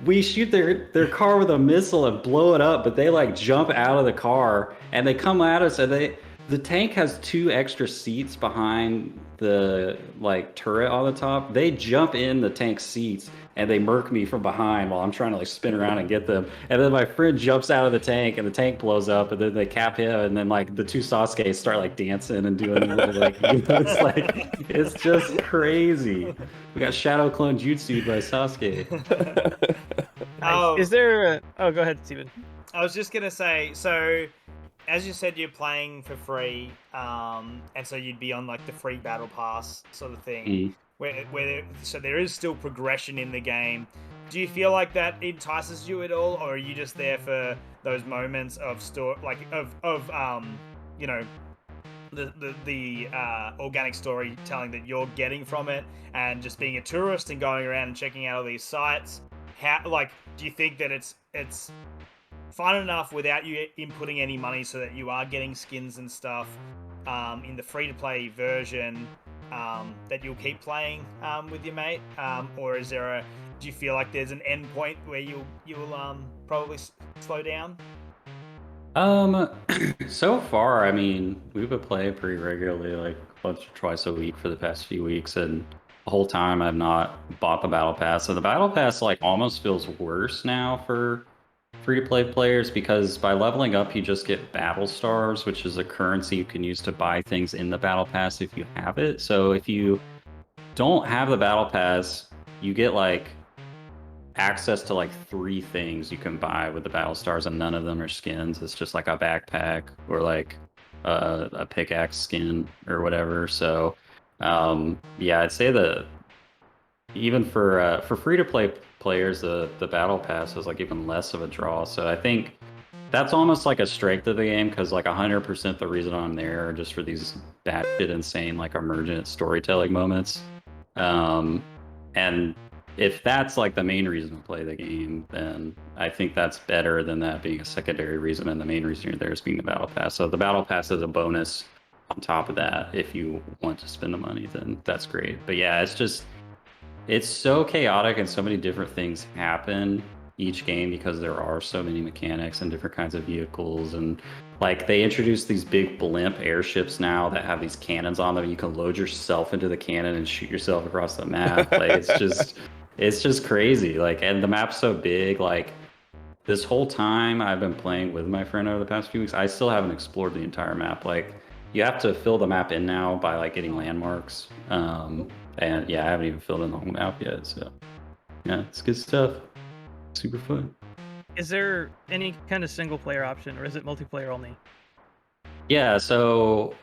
we shoot their car with a missile and blow it up, but they like jump out of the car and they come at us, and the tank has 2 extra seats behind the like turret on the top. They jump in the tank seats and they murk me from behind while I'm trying to like spin around and get them. And then my friend jumps out of the tank and the tank blows up, and then they cap him, and then like the 2 Sasuke start like dancing and doing little, like, it's like, it's just crazy. We got shadow clone jutsu by Sasuke. Nice. Is there go ahead, Steven. I was just gonna say, so as you said, you're playing for free, and so you'd be on like the free battle pass sort of thing, so there is still progression in the game. Do you feel like that entices you at all, or are you just there for those moments of the organic storytelling that you're getting from it, and just being a tourist and going around and checking out all these sites? Do you think that it's fun enough without you inputting any money, so that you are getting skins and stuff in the free-to-play version, that you'll keep playing with your mate, or do you feel like there's an end point where you'll probably slow down? So far, I mean, we've been playing pretty regularly, like once or twice a week for the past few weeks, and the whole time I've not bought the battle pass. So the battle pass like almost feels worse now for free-to-play players, because by leveling up you just get battle stars, which is a currency you can use to buy things in the battle pass if you have it. So if you don't have the battle pass, you get like access to like 3 things you can buy with the battle stars, and none of them are skins. It's just like a backpack or like a pickaxe skin or whatever. So yeah, I'd say that even for free-to-play players, the battle pass is like even less of a draw. So I think that's almost like a strength of the game, because like 100% the reason I'm there are just for these batshit insane like emergent storytelling moments. And if that's like the main reason to play the game, then I think that's better than that being a secondary reason, and the main reason you're there is being the battle pass. So the battle pass is a bonus on top of that. If you want to spend the money, then that's great. But yeah, it's so chaotic, and so many different things happen each game because there are so many mechanics and different kinds of vehicles. And like they introduced these big blimp airships now that have these cannons on them. You can load yourself into the cannon and shoot yourself across the map. Like it's just crazy. Like, and the map's so big. Like this whole time I've been playing with my friend over the past few weeks, I still haven't explored the entire map. Like you have to fill the map in now by like getting landmarks. And yeah, I haven't even filled in the whole map yet. So yeah, it's good stuff. Super fun. Is there any kind of single player option, or is it multiplayer only? Yeah, so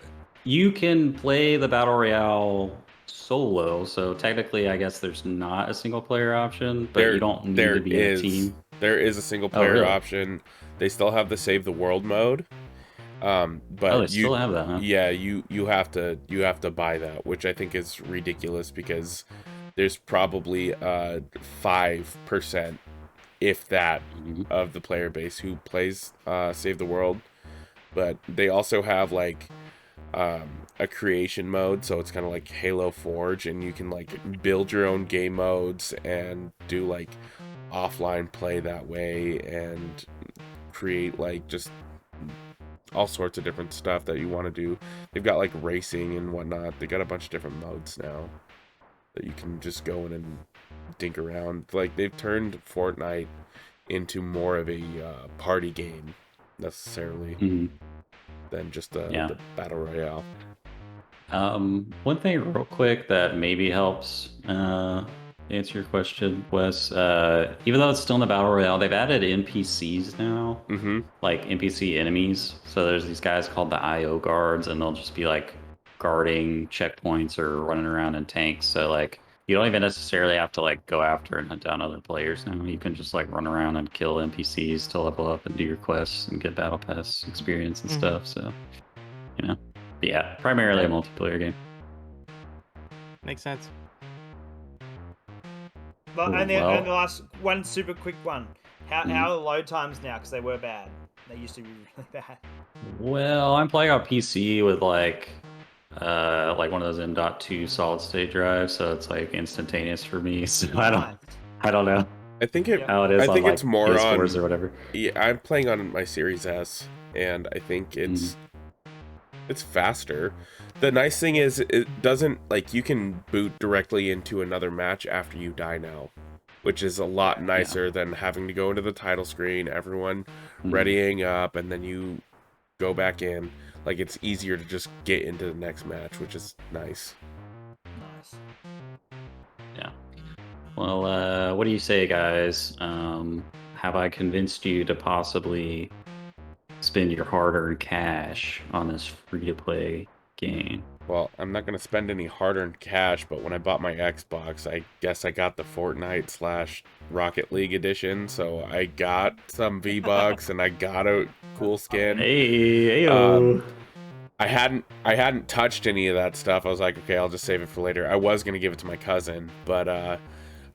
you can play the Battle Royale solo. So technically, I guess there's not a single player option, but you don't need to be in a team. There is a single player option. They still have the Save the World mode. But they still have that, huh? Yeah, you have to buy that, which I think is ridiculous, because there's probably 5%, if that, of the player base who plays Save the World. But they also have like a creation mode, so it's kind of like Halo Forge, and you can like build your own game modes and do like offline play that way, and create like just all sorts of different stuff that you want to do. They've got like racing and whatnot. They got a bunch of different modes now that you can just go in and dink around. Like they've turned Fortnite into more of a party game necessarily than just Yeah. the battle royale. One thing real quick that maybe helps answer your question, Wes, even though it's still in the battle royale, they've added NPCs now, Mm-hmm. like NPC enemies. So there's these guys called the IO guards, and they'll just be like guarding checkpoints or running around in tanks. So like you don't even necessarily have to like go after and hunt down other players now. You can just like run around and kill NPCs to level up and do your quests and get battle pass experience and stuff. So but yeah, primarily a multiplayer game. Makes sense. But, Cool, and the well- last one, super quick one. How Mhm. are the load times now? Because they were bad. They used to be really bad. Well, I'm playing on PC with like one of those M.2 solid state drives, so it's like instantaneous for me. So I don't know I think it. Yeah. how it is I on think like it's more PS4s on. or whatever. Yeah, I'm playing on my Series S, and I think it's faster. The nice thing is it doesn't like you can boot directly into another match after you die now, which is a lot nicer than having to go into the title screen, everyone readying up, and then you go back in. Like it's easier to just get into the next match, which is nice. Nice. Yeah. Well, what do you say, guys? Have I convinced you to possibly spend your hard-earned cash on this free-to-play game? Well, I'm not gonna spend any hard-earned cash, but when I bought my Xbox, I guess I got the Fortnite / Rocket League edition, so I got some V-Bucks and I got a cool skin. Hey, I hadn't touched any of that stuff. I was like, okay, I'll just save it for later. I was gonna give it to my cousin, but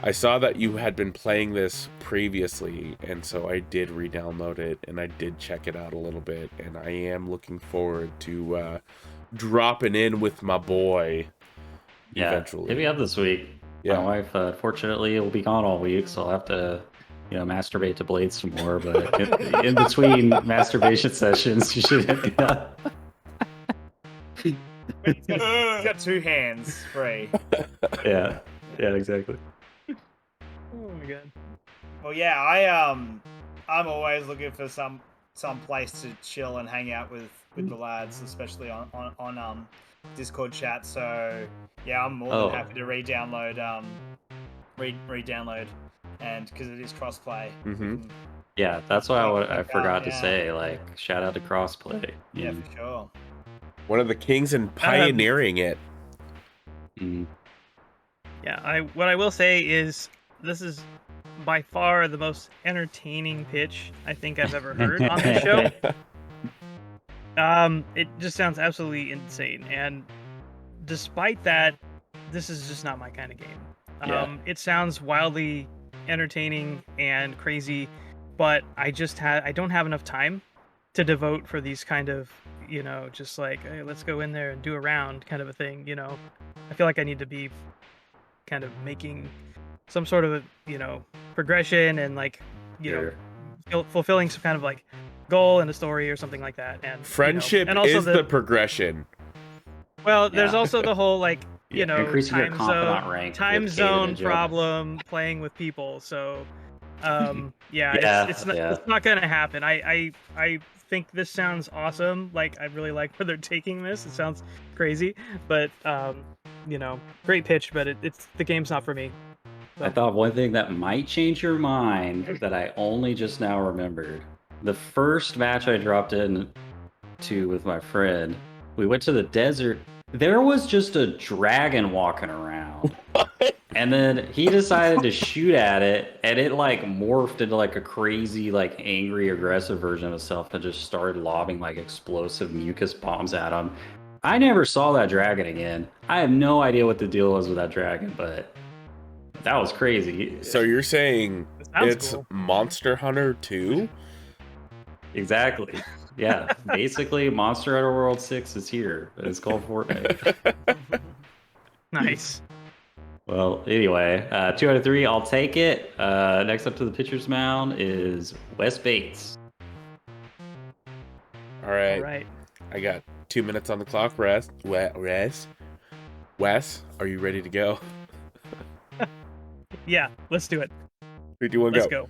I saw that you had been playing this previously, and so I did re-download it and I did check it out a little bit, and I am looking forward to dropping in with my boy eventually. Hit me up this week. Yeah. My wife, fortunately, will be gone all week, so I'll have to, masturbate to Blade some more. But in between masturbation sessions, you should hit me up. He's got two hands free. Yeah, exactly. Oh my god. Well, yeah, I'm always looking for some place to chill and hang out with the lads, especially on Discord chat. So yeah, I'm more than happy to re-download and because it is crossplay. Mm-hmm. Yeah, that's why I forgot to say, like, shout out to crossplay. Yeah, for sure. One of the kings in pioneering it. Mm. Yeah, what I will say is this is by far the most entertaining pitch I think I've ever heard on this show. It just sounds absolutely insane, and despite that, this is just not my kind of game. It sounds wildly entertaining and crazy, but I don't have enough time to devote for these kind of, just like, hey, let's go in there and do a round kind of a thing. I feel like I need to be kind of making some sort of progression and like fulfilling some kind of like goal in a story or something like that. And friendship and also is the progression. Well, there's also the whole like increasing your confidant rank time with Kaedhen zone and Joe. problem playing with people. So it's not gonna happen. I think this sounds awesome. Like I really like where they're taking this. It sounds crazy, but great pitch. But the game's not for me. So. I thought one thing that might change your mind that I only just now remembered. The first match I dropped in to with my friend, we went to the desert. There was just a dragon walking around. And then he decided to shoot at it, and it like morphed into like a crazy, like angry, aggressive version of itself and just started lobbing like explosive mucus bombs at him. I never saw that dragon again. I have no idea what the deal was with that dragon, but that was crazy. So you're saying it's cool. Monster Hunter 2? Exactly. Yeah. Basically, Monster Hunter World 6 is here. It's called Fortnite. Nice. Well, anyway, 2 out of 3, I'll take it. Next up to the pitcher's mound is Wes Bates. All right. All right. I got 2 minutes on the clock. Wes, are you ready to go? Yeah, let's do it. 3, 2, 1, Let's go.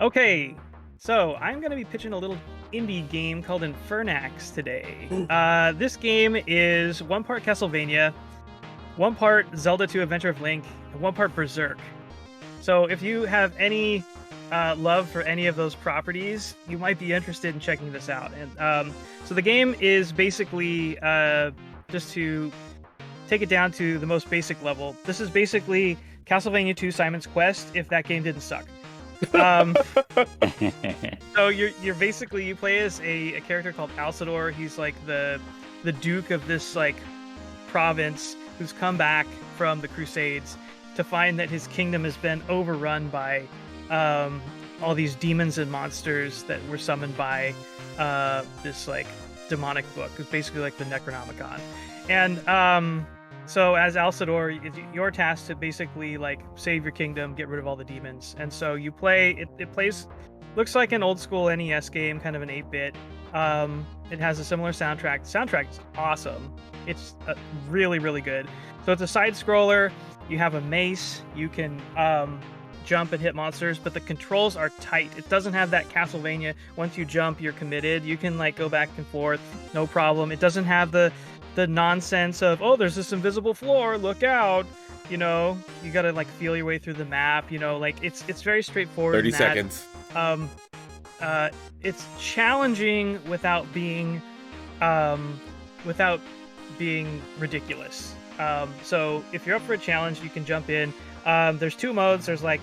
Okay, so I'm going to be pitching a little indie game called Infernax today. This game is 1 part Castlevania, 1 part Zelda 2 Adventure of Link, and 1 part Berserk. So if you have any love for any of those properties, you might be interested in checking this out. And so the game is basically, just to take it down to the most basic level, this is basically Castlevania 2 Simon's Quest if that game didn't suck. So you're basically, you play as a character called Alcidor. He's like the duke of this like province who's come back from the Crusades to find that his kingdom has been overrun by all these demons and monsters that were summoned by this like demonic book. It's basically like the Necronomicon. And so as Alcidor, you're tasked to basically like save your kingdom, get rid of all the demons. And so you play, it plays, looks like an old school NES game, kind of an 8-bit. It has a similar soundtrack. The soundtrack's awesome. It's really, really good. So it's a side scroller. You have a mace. You can jump and hit monsters, but the controls are tight. It doesn't have that Castlevania, once you jump, you're committed. You can like go back and forth, no problem. It doesn't have the nonsense of, oh, there's this invisible floor, look out. You know, you gotta like feel your way through the map. You know, like it's very straightforward. 30 seconds. It's challenging without being ridiculous. So if you're up for a challenge, you can jump in. There's 2 modes. There's like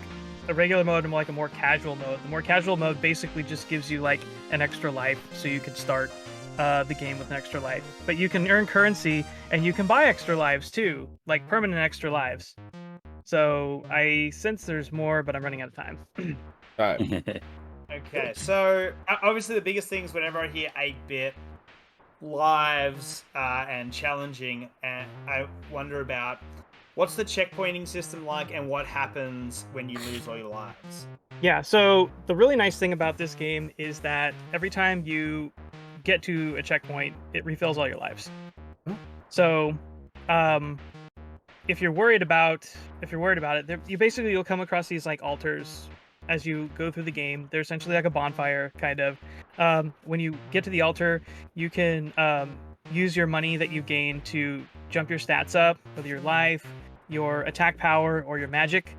a regular mode and like a more casual mode. The more casual mode basically just gives you like an extra life, so you can start the game with an extra life. But you can earn currency and you can buy extra lives too, like permanent extra lives. So I sense there's more, but I'm running out of time. All right. Okay, so obviously the biggest things whenever I hear 8-bit lives and challenging, and I wonder about what's the checkpointing system like and what happens when you lose all your lives. Yeah, so the really nice thing about this game is that every time you get to a checkpoint, it refills all your lives. So if you're worried about it, you'll come across these like altars as you go through the game. They're essentially like a bonfire, kind of. When you get to the altar, you can use your money that you gain to jump your stats up, whether your life, your attack power, or your magic.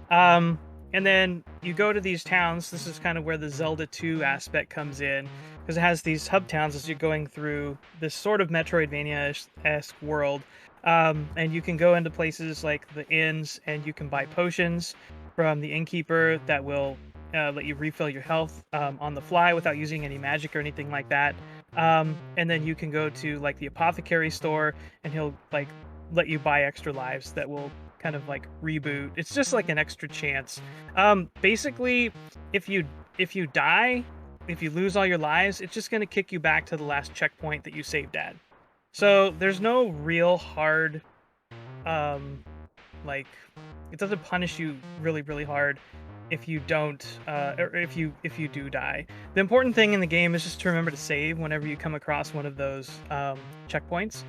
And then you go to these towns. This is kind of where the Zelda 2 aspect comes in, because it has these hub towns as you're going through this sort of Metroidvania-esque world. And you can go into places like the inns, and you can buy potions from the innkeeper that will let you refill your health on the fly without using any magic or anything like that. And then you can go to like the apothecary store, and he'll like let you buy extra lives that will kind of like reboot. It's just like an extra chance. Basically, if you die, if you lose all your lives, it's just going to kick you back to the last checkpoint that you saved at. So there's no real hard, like, it doesn't punish you really, really hard if you don't, or if you do die. The important thing in the game is just to remember to save whenever you come across one of those checkpoints,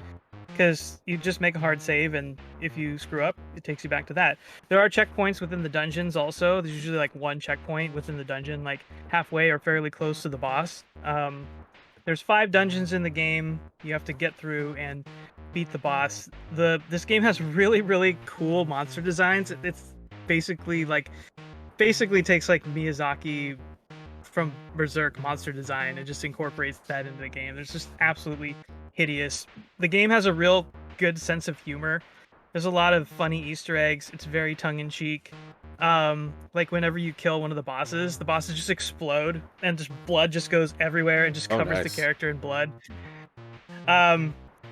because you just make a hard save, and if you screw up, it takes you back to that. There are checkpoints within the dungeons also. There's usually like 1 checkpoint within the dungeon, like halfway or fairly close to the boss. There's 5 dungeons in the game you have to get through and beat the boss. This game has really, really cool monster designs. It's basically takes like Miyazaki from Berserk monster design and just incorporates that into the game. There's just absolutely hideous. The game has a real good sense of humor. There's a lot of funny Easter eggs. It's very tongue-in-cheek. Like whenever you kill one of the bosses just explode, and just blood just goes everywhere and just covers the character in blood.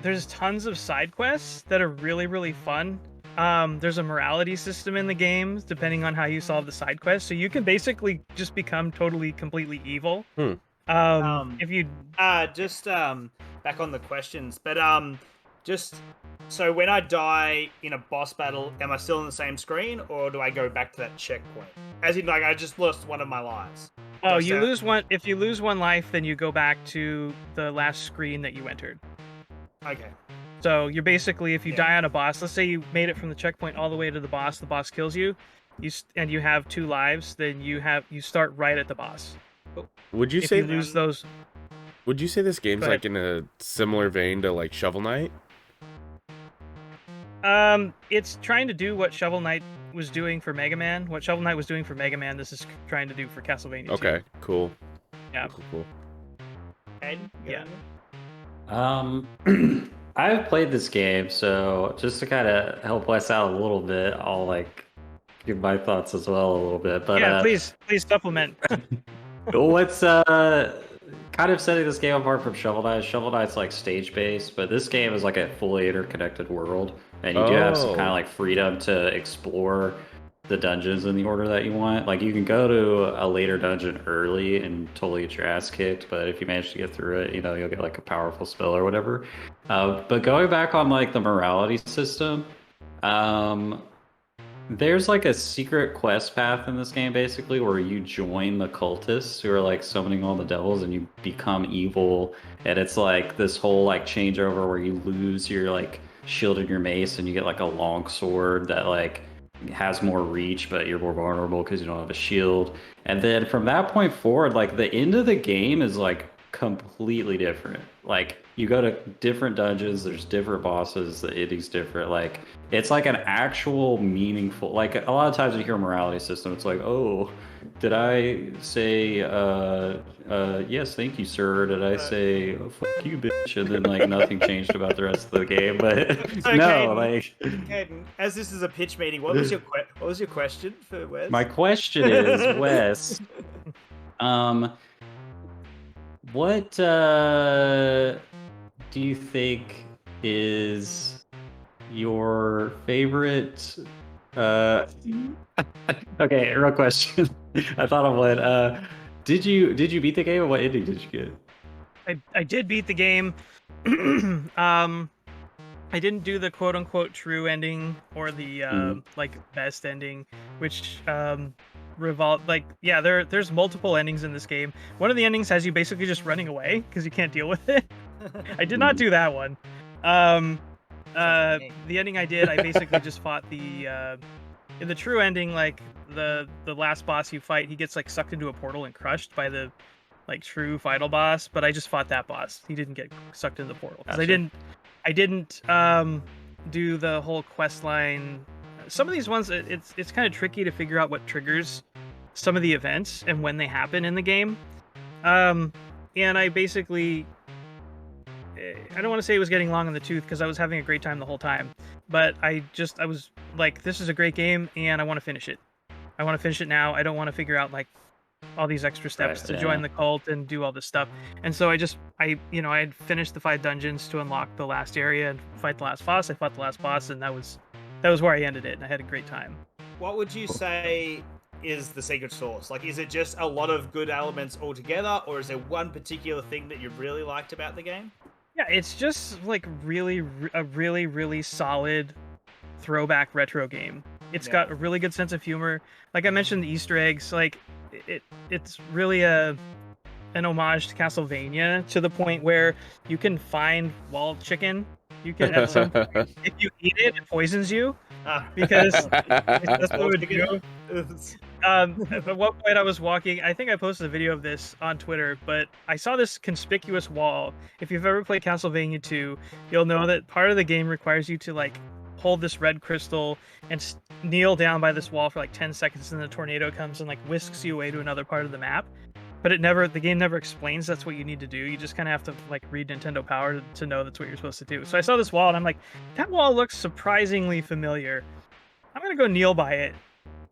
There's tons of side quests that are really, really fun. There's a morality system in the game depending on how you solve the side quests, so you can basically just become completely evil. If you back on the questions, but just so when I die in a boss battle, am I still on the same screen, or do I go back to that checkpoint? As in, like, I just lost one of my lives. Oh, you lose one. If you lose 1 life, then you go back to the last screen that you entered. Okay. So you're basically, if you die on a boss, let's say you made it from the checkpoint all the way to the boss kills you, and you have 2 lives, then you start right at the boss. Would you say lose those? Would you say this game's Go ahead. like in a similar vein to like Shovel Knight? It's trying to do what Shovel Knight was doing for Mega Man. What Shovel Knight was doing for Mega Man, this is trying to do for Castlevania 2. Okay, cool. Yeah. Cool. Kaedhen, you got Yeah. I've played this game, so just to kind of help Wes out a little bit, I'll like give my thoughts as well a little bit. But Yeah, please supplement. what's kind of setting this game apart from Shovel Knight? Shovel Knight's like stage based, but this game is like a fully interconnected world, and you do have some kind of like freedom to explore the dungeons in the order that you want. Like you can go to a later dungeon early and totally get your ass kicked, but if you manage to get through it, you'll get like a powerful spell or whatever. But going back on like the morality system, there's like a secret quest path in this game basically where you join the cultists who are like summoning all the devils and you become evil, and it's like this whole like changeover where you lose your like shield and your mace and you get like a long sword that like has more reach, but you're more vulnerable because you don't have a shield. And then from that point forward, like the end of the game is like completely different. Like you go to different dungeons, there's different bosses, the ending's different. Like it's like an actual meaningful, like a lot of times you hear morality system, it's like, oh, did I say yes, thank you, sir? Did I say fuck you, bitch? And then like nothing changed about the rest of the game. But So, no, Kaedhen, like Kaedhen, as this is a pitch meeting, what was your question for Wes? my question is, Wes, what do you think is your favorite okay, real question. I thought of one. Did you beat the game, and what ending did you get? I did beat the game. I didn't do the quote unquote true ending or the like best ending, which there's multiple endings in this game. One of the endings has you basically just running away because you can't deal with it. I did not do that one. The ending I did, I basically just fought the in the true ending, like the last boss you fight, he gets like sucked into a portal and crushed by the like true final boss, but I just fought that boss. He didn't get sucked into the portal because I didn't do the whole quest line. Some of these ones, it's kind of tricky to figure out what triggers some of the events and when they happen in the game. And I basically, I don't want to say it was getting long in the tooth because I was having a great time the whole time, but I was like, this is a great game and I want to finish it. I want to finish it now. I don't want to figure out like all these extra steps to join the cult and do all this stuff. And so I had finished the 5 dungeons to unlock the last area and fight the last boss. I fought the last boss, and that was where I ended it, and I had a great time. What would you say is the secret sauce? Like, is it just a lot of good elements all together, or is there one particular thing that you really liked about the game? Yeah, it's just like a really solid throwback retro game. It's got a really good sense of humor. Like I mentioned, the Easter eggs, like it's really an homage to Castlevania, to the point where you can find wall chicken. You can at some point, if you eat it, it poisons you because that's what it would do. At one point I was walking, I think I posted a video of this on Twitter, but I saw this conspicuous wall. If you've ever played Castlevania 2, you'll know that part of the game requires you to like hold this red crystal and kneel down by this wall for like 10 seconds, and the tornado comes and like whisks you away to another part of the map. But the game never explains that's what you need to do. You just kind of have to like read Nintendo Power to know that's what you're supposed to do. So I saw this wall and I'm like, that wall looks surprisingly familiar. I'm gonna go kneel by it.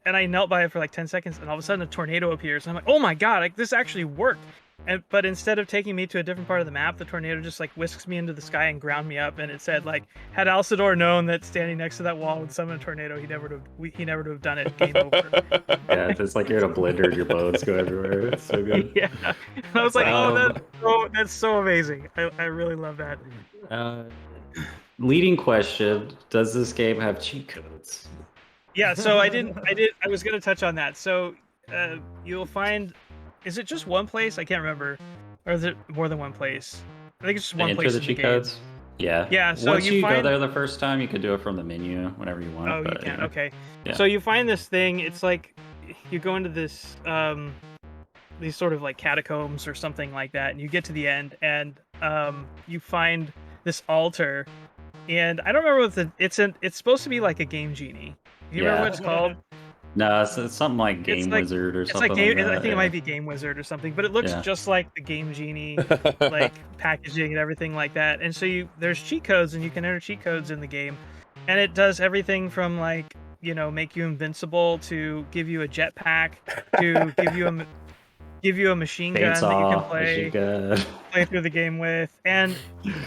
And I knelt by it for like 10 seconds, and all of a sudden a tornado appears. And I'm like, oh my god, like this actually worked. But instead of taking me to a different part of the map, the tornado just like whisks me into the sky and ground me up. And it said like, had Alcidor known that standing next to that wall would summon a tornado, he never would have done it. Game over. Yeah, it's like you're in a blender and your bones go everywhere. It's so good. Yeah. And I was like, that's so amazing. I really love that. Leading question: does this game have cheat codes? Yeah, so I was gonna touch on that. So you'll find, is it just one place? I can't remember. Or is it more than one place? I think it's just one place. Enter the cheat codes? Yeah. Yeah, so once you go there the first time, you can do it from the menu whenever you want. Oh, you can. Okay. Yeah. So you find this thing, it's like you go into this these sort of like catacombs or something like that, and you get to the end, and you find this altar, and I don't remember what it's supposed to be like a game genie. Do you remember what it's called? No, it's something like Game like- Wizard or It's something like game. like that. I think it might be Game Wizard or something, but it looks Yeah. just like the Game Genie, like packaging and everything like that. And so there's cheat codes, and you can enter cheat codes in the game, and it does everything from like make you invincible to give you a jetpack to give you a machine gun that you can play through the game with. And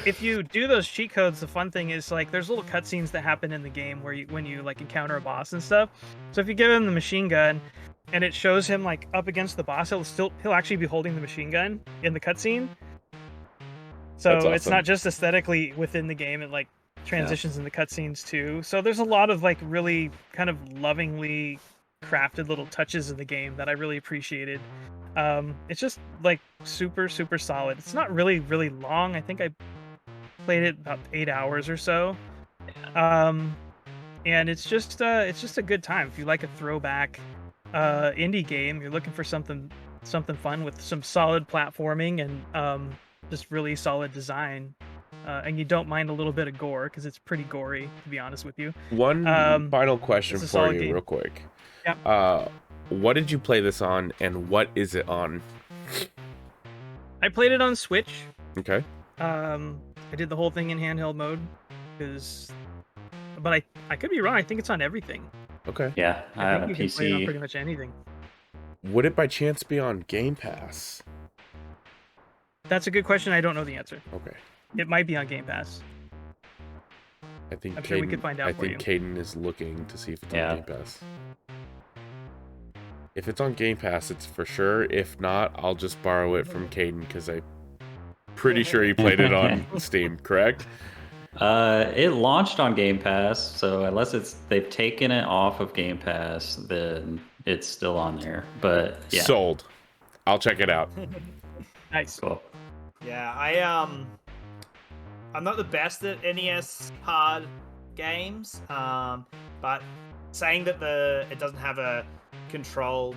if you do those cheat codes, the fun thing is like there's little cutscenes that happen in the game where when you like encounter a boss and stuff. So if you give him the machine gun and it shows him like up against the boss, he'll actually be holding the machine gun in the cutscene. So That's it's awesome. not just aesthetically within the game, it like transitions in the cutscenes too. So there's a lot of like really kind of lovingly crafted little touches in the game that I really appreciated. It's just like super solid. It's not really long. I think I played it about 8 hours or so. And it's just a good time. If you like a throwback indie game, you're looking for something fun with some solid platforming and just really solid design. And you don't mind a little bit of gore because it's pretty gory, to be honest with you. One final question it's a for solid you, game. real quick. Yep. What did you play this on, and what is it on? I played it on Switch. Okay. I did the whole thing in handheld mode, but I could be wrong. I think it's on everything. Okay. Yeah, I have a think you can play it on PC. pretty much anything. Would it by chance be on Game Pass? That's a good question. I don't know the answer. Okay. It might be on Game Pass. I think I'm sure we could find out I for think Kaedhen is looking to see if it's on Game Pass. If it's on Game Pass, it's for sure. If not, I'll just borrow it from Kaedhen because I'm pretty sure he played it on Steam, correct? It launched on Game Pass, so unless they've taken it off of Game Pass, then it's still on there. But yeah, Sold. I'll check it out. Nice. cool. Yeah, I'm not the best at NES hard games, but saying that it doesn't have a controlled,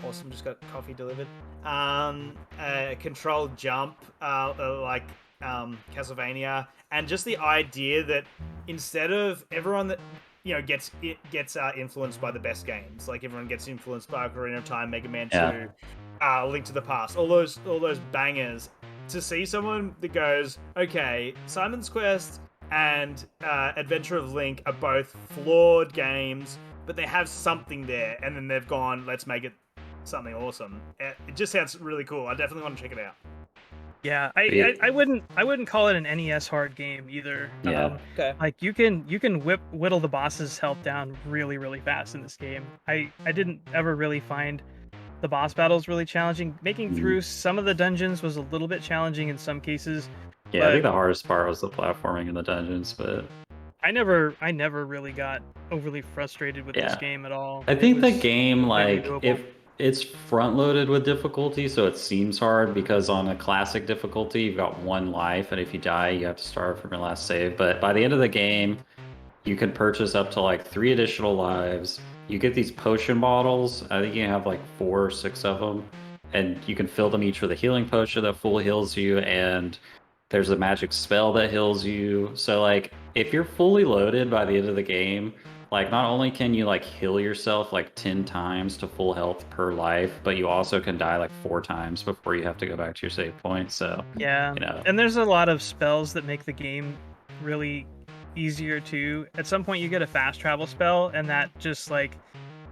awesome, just got coffee delivered, a controlled jump like Castlevania, and just the idea that instead of everyone that gets influenced by the best games, like everyone gets influenced by Ocarina of Time, Mega Man 2, Link to the Past, all those bangers, to see someone that goes, okay, Simon's Quest and Adventure of Link are both flawed games, but they have something there, and then they've gone, let's make it something awesome. It just sounds really cool. I definitely want to check it out. Yeah, I wouldn't call it an NES hard game either. Yeah. Okay. Like you can whittle the boss's health down really fast in this game. I didn't ever really find the boss battles really challenging. Making through some of the dungeons was a little bit challenging in some cases. Yeah, I think the hardest part was the platforming in the dungeons, but I never really got overly frustrated with this game at all. I think It the was game, very like, doable. if it's front loaded with difficulty, so it seems hard because on a classic difficulty, you've got 1 life, and if you die, you have to start from your last save. But by the end of the game, you can purchase up to like 3 additional lives. You get these potion bottles. I think you have like 4 or 6 of them, and you can fill them each with a healing potion that full heals you, and there's a magic spell that heals you. So like, if you're fully loaded by the end of the game, like, not only can you like heal yourself like 10 times to full health per life, but you also can die like 4 times before you have to go back to your save point. So yeah, and there's a lot of spells that make the game really easier too. At some point you get a fast travel spell, and that just like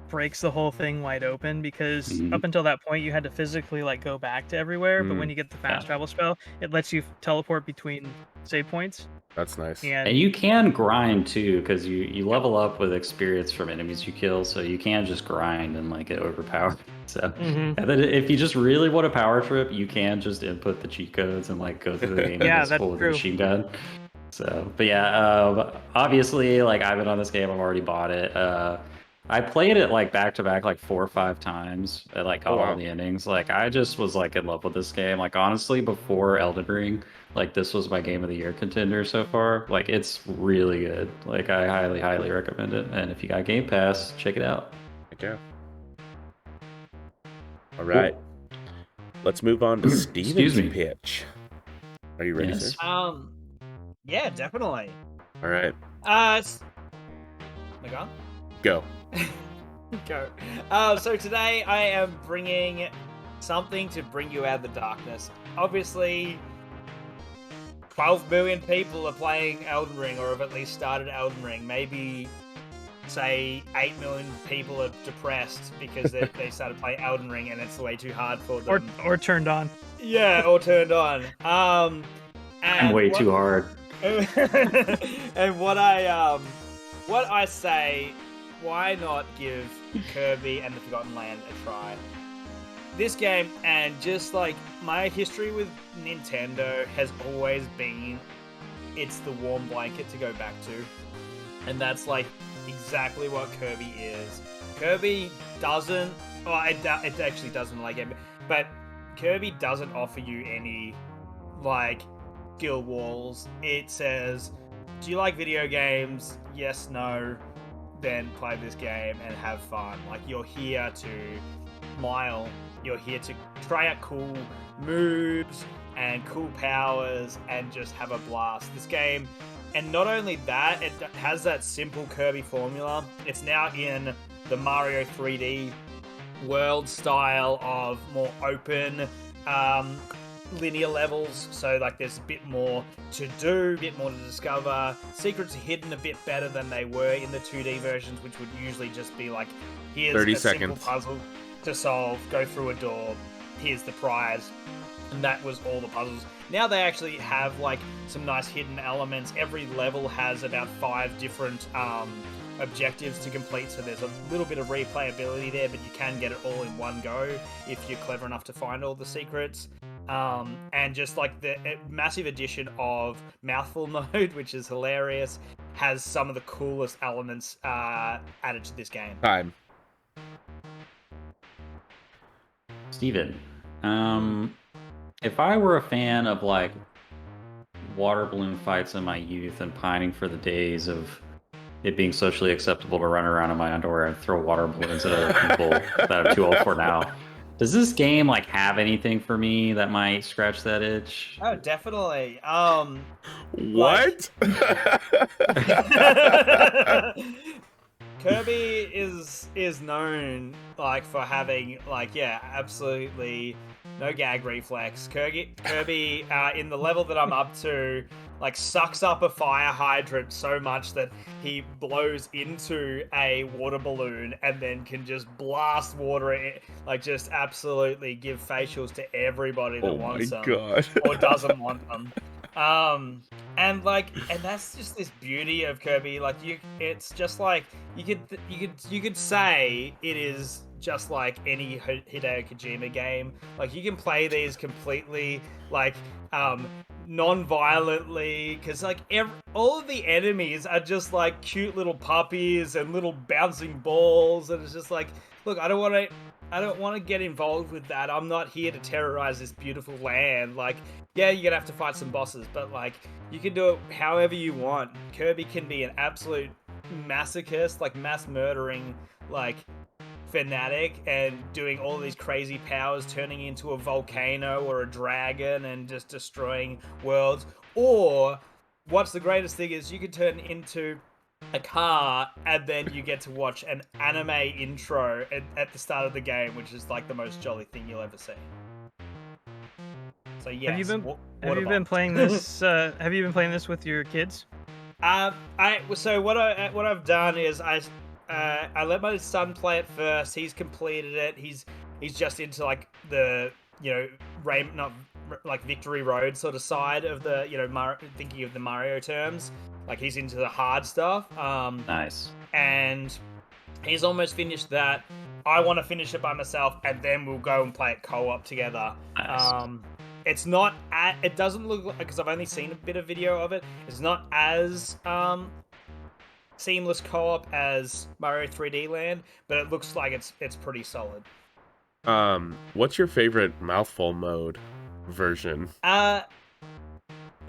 breaks the whole thing wide open, because up until that point you had to physically like go back to everywhere, but when you get the fast travel spell, it lets you teleport between save points. That's nice. And you can grind too, because you level up with experience from enemies you kill, so you can just grind and like get overpowered. So and then if you just really want a power trip, you can just input the cheat codes and like go through the game Yeah, with that's full true. machine gun. So, but yeah, obviously, like, I've been on this game, I've already bought it. I played it like back to back like 4 or 5 times. I like got all the endings. Like, I just was like in love with this game. Like, honestly, before Elden Ring, like, this was my game of the year contender so far. Like, it's really good. Like, I highly recommend it. And if you got Game Pass, check it out. Okay. All right. let's move on to Excuse Steven's me. pitch. Are you ready, Yes. sir? Yeah, definitely. All right, My God. go. Go. So today I am bringing something to bring you out of the darkness. Obviously, 12 million people are playing Elden Ring, or have at least started Elden Ring. Maybe, say, 8 million people are depressed because they started playing Elden Ring and it's way too hard for them. Or turned on. Yeah, or turned on. I'm And way too hard. and what I say, why not give Kirby and the Forgotten Land a try? This game, and just like my history with Nintendo has always been, it's the warm blanket to go back to. And that's like exactly what Kirby is. Kirby doesn't, well, it actually doesn't like it, but Kirby doesn't offer you any like skill walls. It says, do you like video games? Yes, no. Then play this game and have fun. Like, you're here to smile. You're here to try out cool moves and cool powers and just have a blast. This game, and not only that, it has that simple Kirby formula. It's now in the Mario 3D world style of more open, linear levels, so like there's a bit more to do, a bit more to discover. Secrets are hidden a bit better than they were in the 2D versions, which would usually just be like, here's 30 a simple seconds. puzzle to solve, go through a door, here's the prize, and that was all the puzzles. Now they actually have like some nice hidden elements. Every level has about 5 different objectives to complete, so there's a little bit of replayability there, but you can get it all in one go if you're clever enough to find all the secrets. And just like the massive addition of mouthful mode, which is hilarious, has some of the coolest elements added to this game. Time. Steven, if I were a fan of like water balloon fights in my youth and pining for the days of it being socially acceptable to run around in my underwear and throw water balloons at other people that I'm too old for now, does this game like have anything for me that might scratch that itch? Oh, definitely. What? Kirby is known like for having like, yeah, absolutely no gag reflex. Kirby in the level that I'm up to, like, sucks up a fire hydrant so much that he blows into a water balloon and then can just blast water in, like, just absolutely give facials to everybody that wants them or doesn't want them. And that's just this beauty of Kirby. Like, it's just like you could say it is just like any Hideo Kojima game. Like, you can play these completely like non-violently, because like all of the enemies are just like cute little puppies and little bouncing balls, and it's just like, look, I don't want to get involved with that. I'm not here to terrorize this beautiful land. Like, yeah, you're gonna have to fight some bosses, but like, you can do it however you want. Kirby can be an absolute masochist, like mass murdering, like fanatic, and doing all these crazy powers, turning into a volcano or a dragon and just destroying worlds. Or what's the greatest thing is you can turn into a car, and then you get to watch an anime intro at the start of the game, which is like the most jolly thing you'll ever see. So yes, have you been playing this? Have you been playing this with your kids? So what I've done is I let my son play it first. He's completed it. He's just into like the Victory Road sort of side of the thinking of the Mario terms. Like, he's into the hard stuff. Nice. And he's almost finished that. I want to finish it by myself, and then we'll go and play it co-op together. Nice. It's not. It doesn't look like, because I've only seen a bit of video of it. It's not as seamless co-op as Mario 3D Land, but it looks like it's pretty solid. What's your favorite mouthful mode version?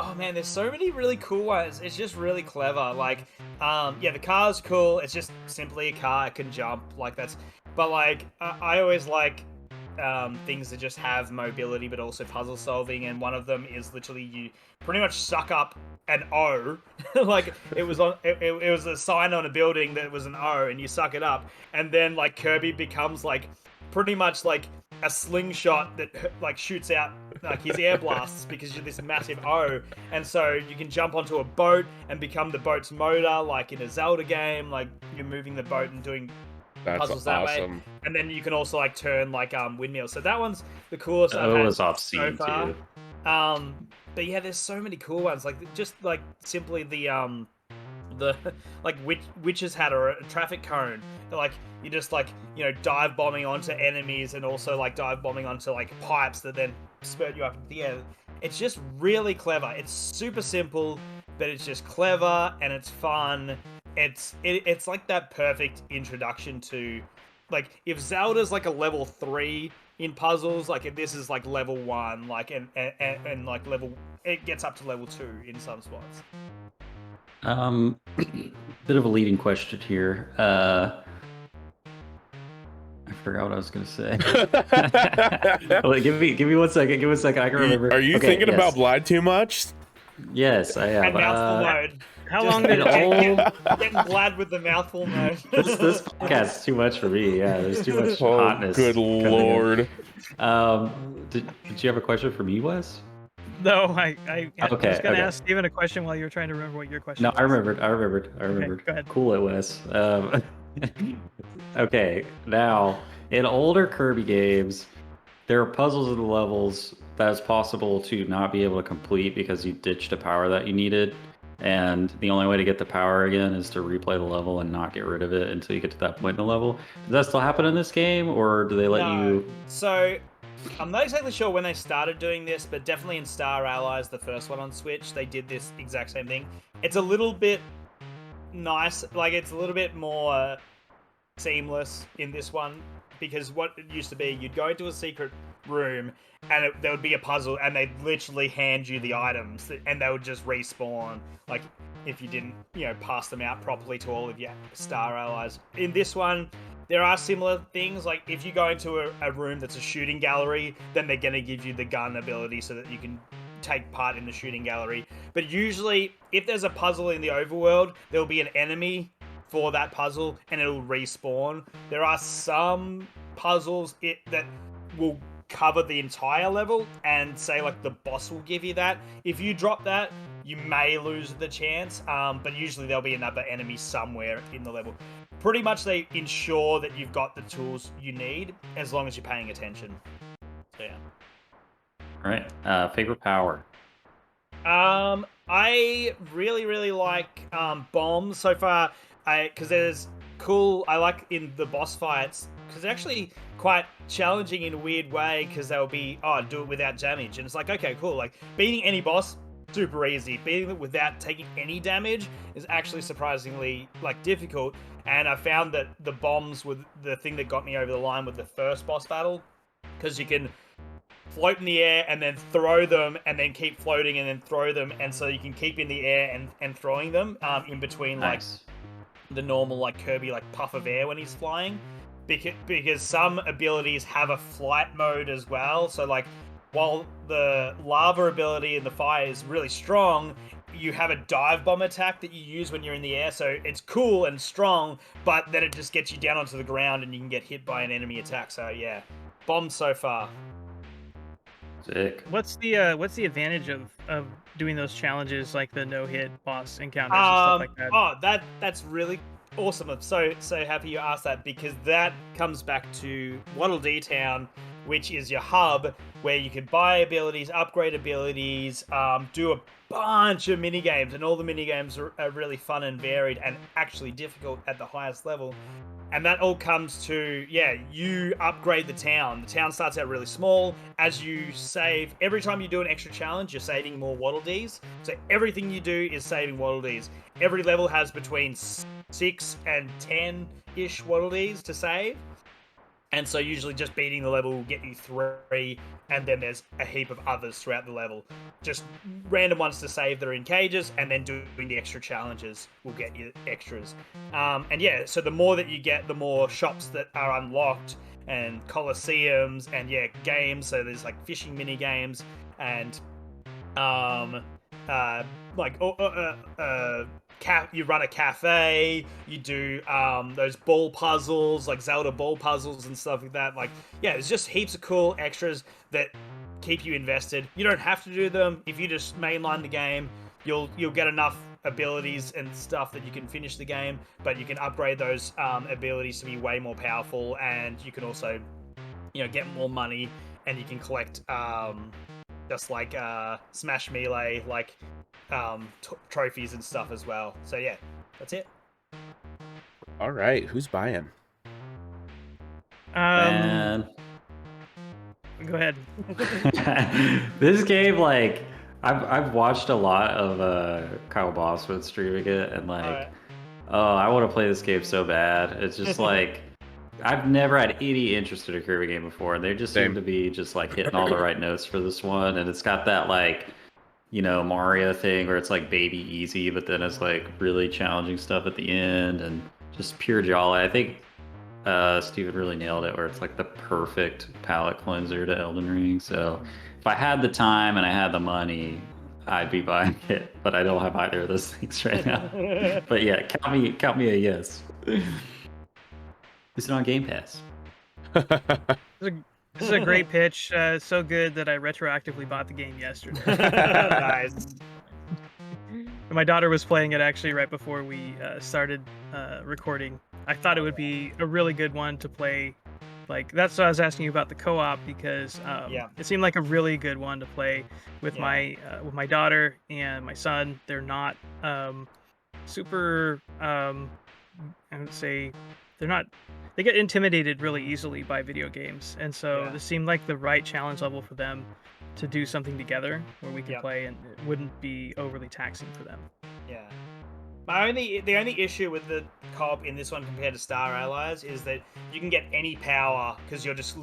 Oh man, there's so many really cool ones. It's just really clever. Like, the car's cool. It's just simply a car. It can jump. Like, that's. But like, I always like things that just have mobility but also puzzle solving, and one of them is literally you pretty much suck up an O. Like it was a sign on a building that was an O, and you suck it up, and then like Kirby becomes like pretty much like a slingshot that like shoots out like his air blasts because you're this massive O, and so you can jump onto a boat and become the boat's motor, like in a Zelda game, like you're moving the boat and doing puzzles that way. And then you can also like turn like windmills. So that one's the coolest I've had was off so scene far. too. But yeah, there's so many cool ones. Like just like simply the like witches hat or a traffic cone. Like you just like, you know, dive bombing onto enemies and also like dive bombing onto like pipes that then spurt you up into the air. It's just really clever. It's super simple, but it's just clever and it's fun. It's like that perfect introduction to, like, if Zelda's like a level 3 in puzzles, like if this is like level 1, like and like level, it gets up to level 2 in some spots. Bit of a leading question here. I forgot what I was going to say. Wait, give me 1 second. Give me 1 second. I can remember. Are you thinking about Blood too much? Yes, I am. And mouthful mode. How long did it getting glad with the mouthful mode? This podcast is too much for me. Yeah, there's too much hotness. Good lord. Did you have a question for me, Wes? No, I was going to okay. ask Steven a question while you were trying to remember what your question was. No, I remembered. Okay, go ahead. Cool it, Wes. Okay, now, in older Kirby games, there are puzzles in the levels that it's possible to not be able to complete because you ditched a power that you needed, and the only way to get the power again is to replay the level and not get rid of it until you get to that point in the level. Does that still happen in this game, or do they let you... So, I'm not exactly sure when they started doing this, but definitely in Star Allies, the first one on Switch, they did this exact same thing. It's a little bit nice, like it's a little bit more seamless in this one, because what it used to be, you'd go into a secret room and there would be a puzzle and they'd literally hand you the items and they would just respawn, like if you didn't, you know, pass them out properly to all of your Star Allies. In this one, there are similar things, like if you go into a room that's a shooting gallery, then they're going to give you the gun ability so that you can take part in the shooting gallery. But usually, if there's a puzzle in the overworld, there'll be an enemy for that puzzle and it'll respawn. There are some puzzles that will cover the entire level and say like the boss will give you that. If you drop that, you may lose the chance, but usually there'll be another enemy somewhere in the level. Pretty much they ensure that you've got the tools you need as long as you're paying attention. So yeah. All right. Favorite power? I really like bombs so far. Because there's cool. I like in the boss fights because they're actually quite challenging in a weird way because they'll be do it without damage, and it's like, okay, cool. Like beating any boss, super easy. Beating it without taking any damage is actually surprisingly like difficult. And I found that the bombs were the thing that got me over the line with the first boss battle, because you can float in the air and then throw them and then keep floating and then throw them, and so you can keep in the air and throwing them in between like the normal like Kirby like puff of air when he's flying, because some abilities have a flight mode as well. So like while the lava ability and the fire is really strong, you have a dive bomb attack that you use when you're in the air, so it's cool and strong, but then it just gets you down onto the ground and you can get hit by an enemy attack. So yeah, bombs so far. Sick. What's the advantage of doing those challenges, like the no-hit boss encounters and stuff like that? Oh, that's really awesome. I'm so happy you asked that, because that comes back to Waddle Dee Town, which is your hub where you can buy abilities, upgrade abilities, do a bunch of mini games, and all the mini games are really fun and varied and actually difficult at the highest level. And that all comes to, you upgrade the town. The town starts out really small. As you save, every time you do an extra challenge, you're saving more Waddle Dees. So everything you do is saving Waddle Dees. Every level has between 6 and 10-ish Waddle Dees to save. And so usually just beating the level will get you 3, and then there's a heap of others throughout the level. Just random ones to save that are in cages, and then doing the extra challenges will get you extras. So the more that you get, the more shops that are unlocked, and coliseums and games. So there's like fishing mini games and you run a cafe, you do those ball puzzles, like Zelda ball puzzles and stuff like that. Like, yeah, there's just heaps of cool extras that keep you invested. You don't have to do them. If you just mainline the game, you'll get enough abilities and stuff that you can finish the game, but you can upgrade those abilities to be way more powerful, and you can also, get more money, and you can collect just like Smash Melee, like trophies and stuff as well. So yeah, that's it. All right, who's buying? Man. Go ahead. This game, like, I've watched a lot of Kyle Bosswood streaming it, and like, oh, I want to play this game so bad. It's just like, I've never had any interest in a Kirby game before, and they just seem to be just like hitting all the right notes for this one. And it's got that like, Mario thing where it's like baby easy, but then it's like really challenging stuff at the end, and just pure jolly. I think Steven really nailed it, where it's like the perfect palate cleanser to Elden Ring. So if I had the time and I had the money, I'd be buying it, but I don't have either of those things right now. But yeah, count me a yes. Is it on Game Pass? This is a great pitch. So good that I retroactively bought the game yesterday. Nice. My daughter was playing it actually right before we started recording. I thought it would be a really good one to play. Like, that's why I was asking you about the co-op, because it seemed like a really good one to play with my daughter and my son. They're not super. I would say they get intimidated really easily by video games, and so this seemed like the right challenge level for them to do something together where we could play and it wouldn't be overly taxing for them. Yeah. The only issue with the co-op in this one compared to Star Allies is that you can get any power because you're just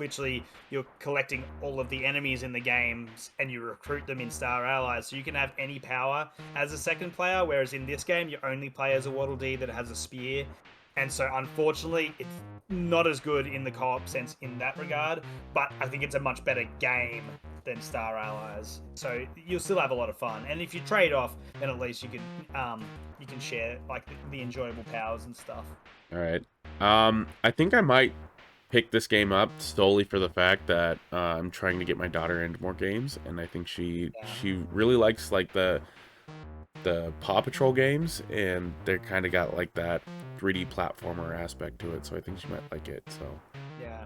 you're collecting all of the enemies in the games and you recruit them in Star Allies, so you can have any power as a second player, whereas in this game you only play as a Waddle Dee that has a spear. And so, unfortunately, it's not as good in the co-op sense in that regard, but I think it's a much better game than Star Allies. So you'll still have a lot of fun. And if you trade off, then at least you can share like the enjoyable powers and stuff. All right. I think I might pick this game up solely for the fact that I'm trying to get my daughter into more games, and I think she really likes like the Paw Patrol games, and they're kind of got like that 3D platformer aspect to it, so I think she might like it. So yeah,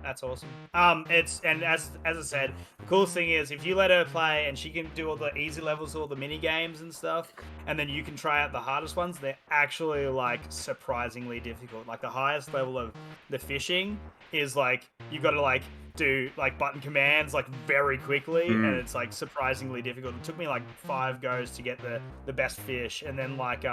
that's awesome. As I said, the coolest thing is if you let her play and she can do all the easy levels, all the mini games and stuff, and then you can try out the hardest ones. They're actually like surprisingly difficult. Like the highest level of the fishing is like you got to like do like button commands like very quickly, and it's like surprisingly difficult. It took me like 5 goes to get the best fish, and then like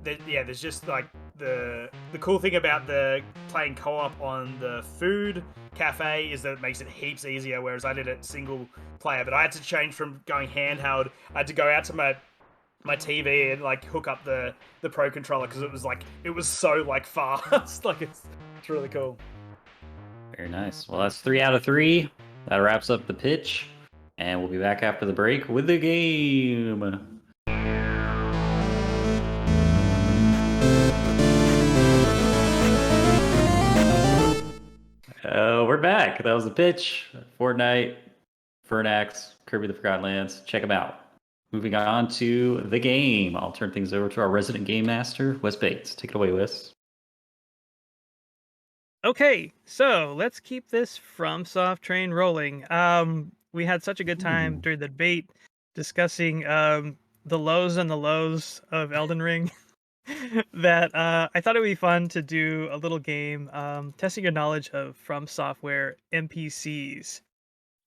there's just like the cool thing about the playing co-op on the food cafe is that it makes it heaps easier, whereas I did it single player, but I had to change from going handheld. I had to go out to my TV and like hook up the Pro controller because it was so like fast. Like it's really cool. Very nice. Well, that's 3 out of 3. That wraps up the pitch, and we'll be back after the break with the game. We're back. That was the pitch. Fortnite, Infernax, Kirby the Forgotten Lands. Check them out. Moving on to the game. I'll turn things over to our resident game master, Wes Bates. Take it away, Wes. Okay, so let's keep this From Soft train rolling. We had such a good time during the debate discussing the lows and the lows of Elden Ring that I thought it would be fun to do a little game testing your knowledge of From Software NPCs.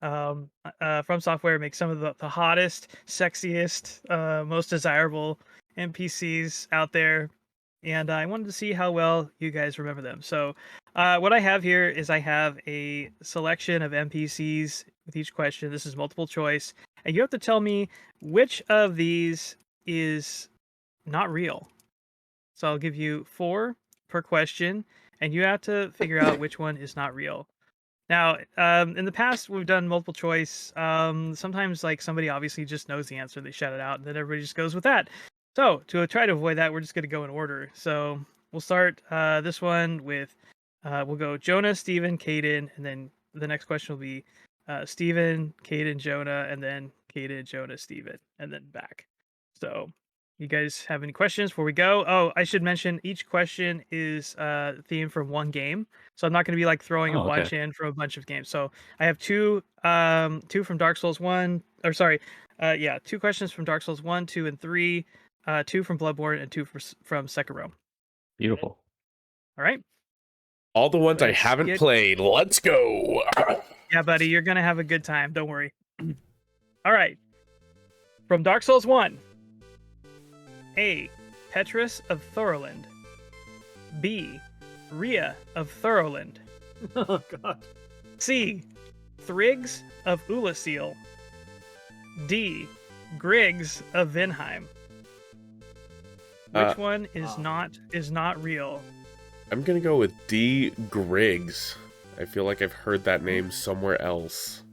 From Software makes some of the hottest, sexiest, most desirable NPCs out there, and I wanted to see how well you guys remember them. So what I have here is I have a selection of NPCs with each question. This is multiple choice, and you have to tell me which of these is not real. So I'll give you 4 per question, and you have to figure out which one is not real. Now, in the past, we've done multiple choice. Sometimes, like, somebody obviously just knows the answer, they shout it out, and then everybody just goes with that. So, to try to avoid that, we're just going to go in order. So, we'll start this one with, we'll go Jonah, Steven, Kaedhen, and then the next question will be Steven, Kaedhen, Jonah, and then Kaedhen, Jonah, Steven, and then back. So, you guys have any questions before we go? Oh, I should mention each question is themed from one game. So I'm not going to be like throwing a bunch in from a bunch of games. So I have two from Dark Souls 1, or sorry, two questions from Dark Souls 1, 2, and 3, 2 from Bloodborne, and 2 from Sekiro. Beautiful. All right. All the ones I haven't played. Let's go. Yeah, buddy, you're going to have a good time. Don't worry. All right. From Dark Souls 1. A. Petrus of Thorolund. B. Rhea of Thorolund. Oh, God. C. Thriggs of Ulasil. D. Griggs of Vinheim. Which one is not real? I'm gonna go with D. Griggs. I feel like I've heard that name somewhere else.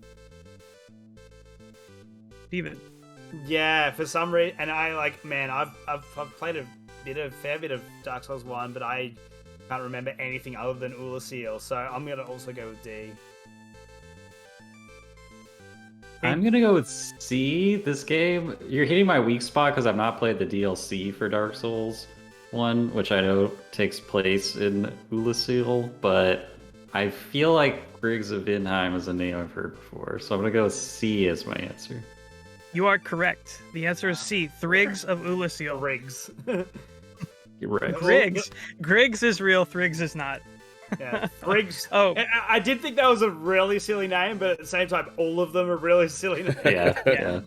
Steven. Yeah, for some reason, and I've played a fair bit of Dark Souls 1, but I can't remember anything other than Ulasil, so I'm gonna also go with D. I'm gonna go with C. This game, you're hitting my weak spot because I've not played the DLC for Dark Souls 1, which I know takes place in Ulasil, but I feel like Griggs of Vinheim is a name I've heard before, so I'm gonna go with C as my answer. You are correct. The answer is C. Thriggs of Ulasil. Griggs. You're right. Griggs is real. Thriggs is not. Yeah, Griggs. Oh, I did think that was a really silly name, but at the same time, all of them are really silly names. Yeah.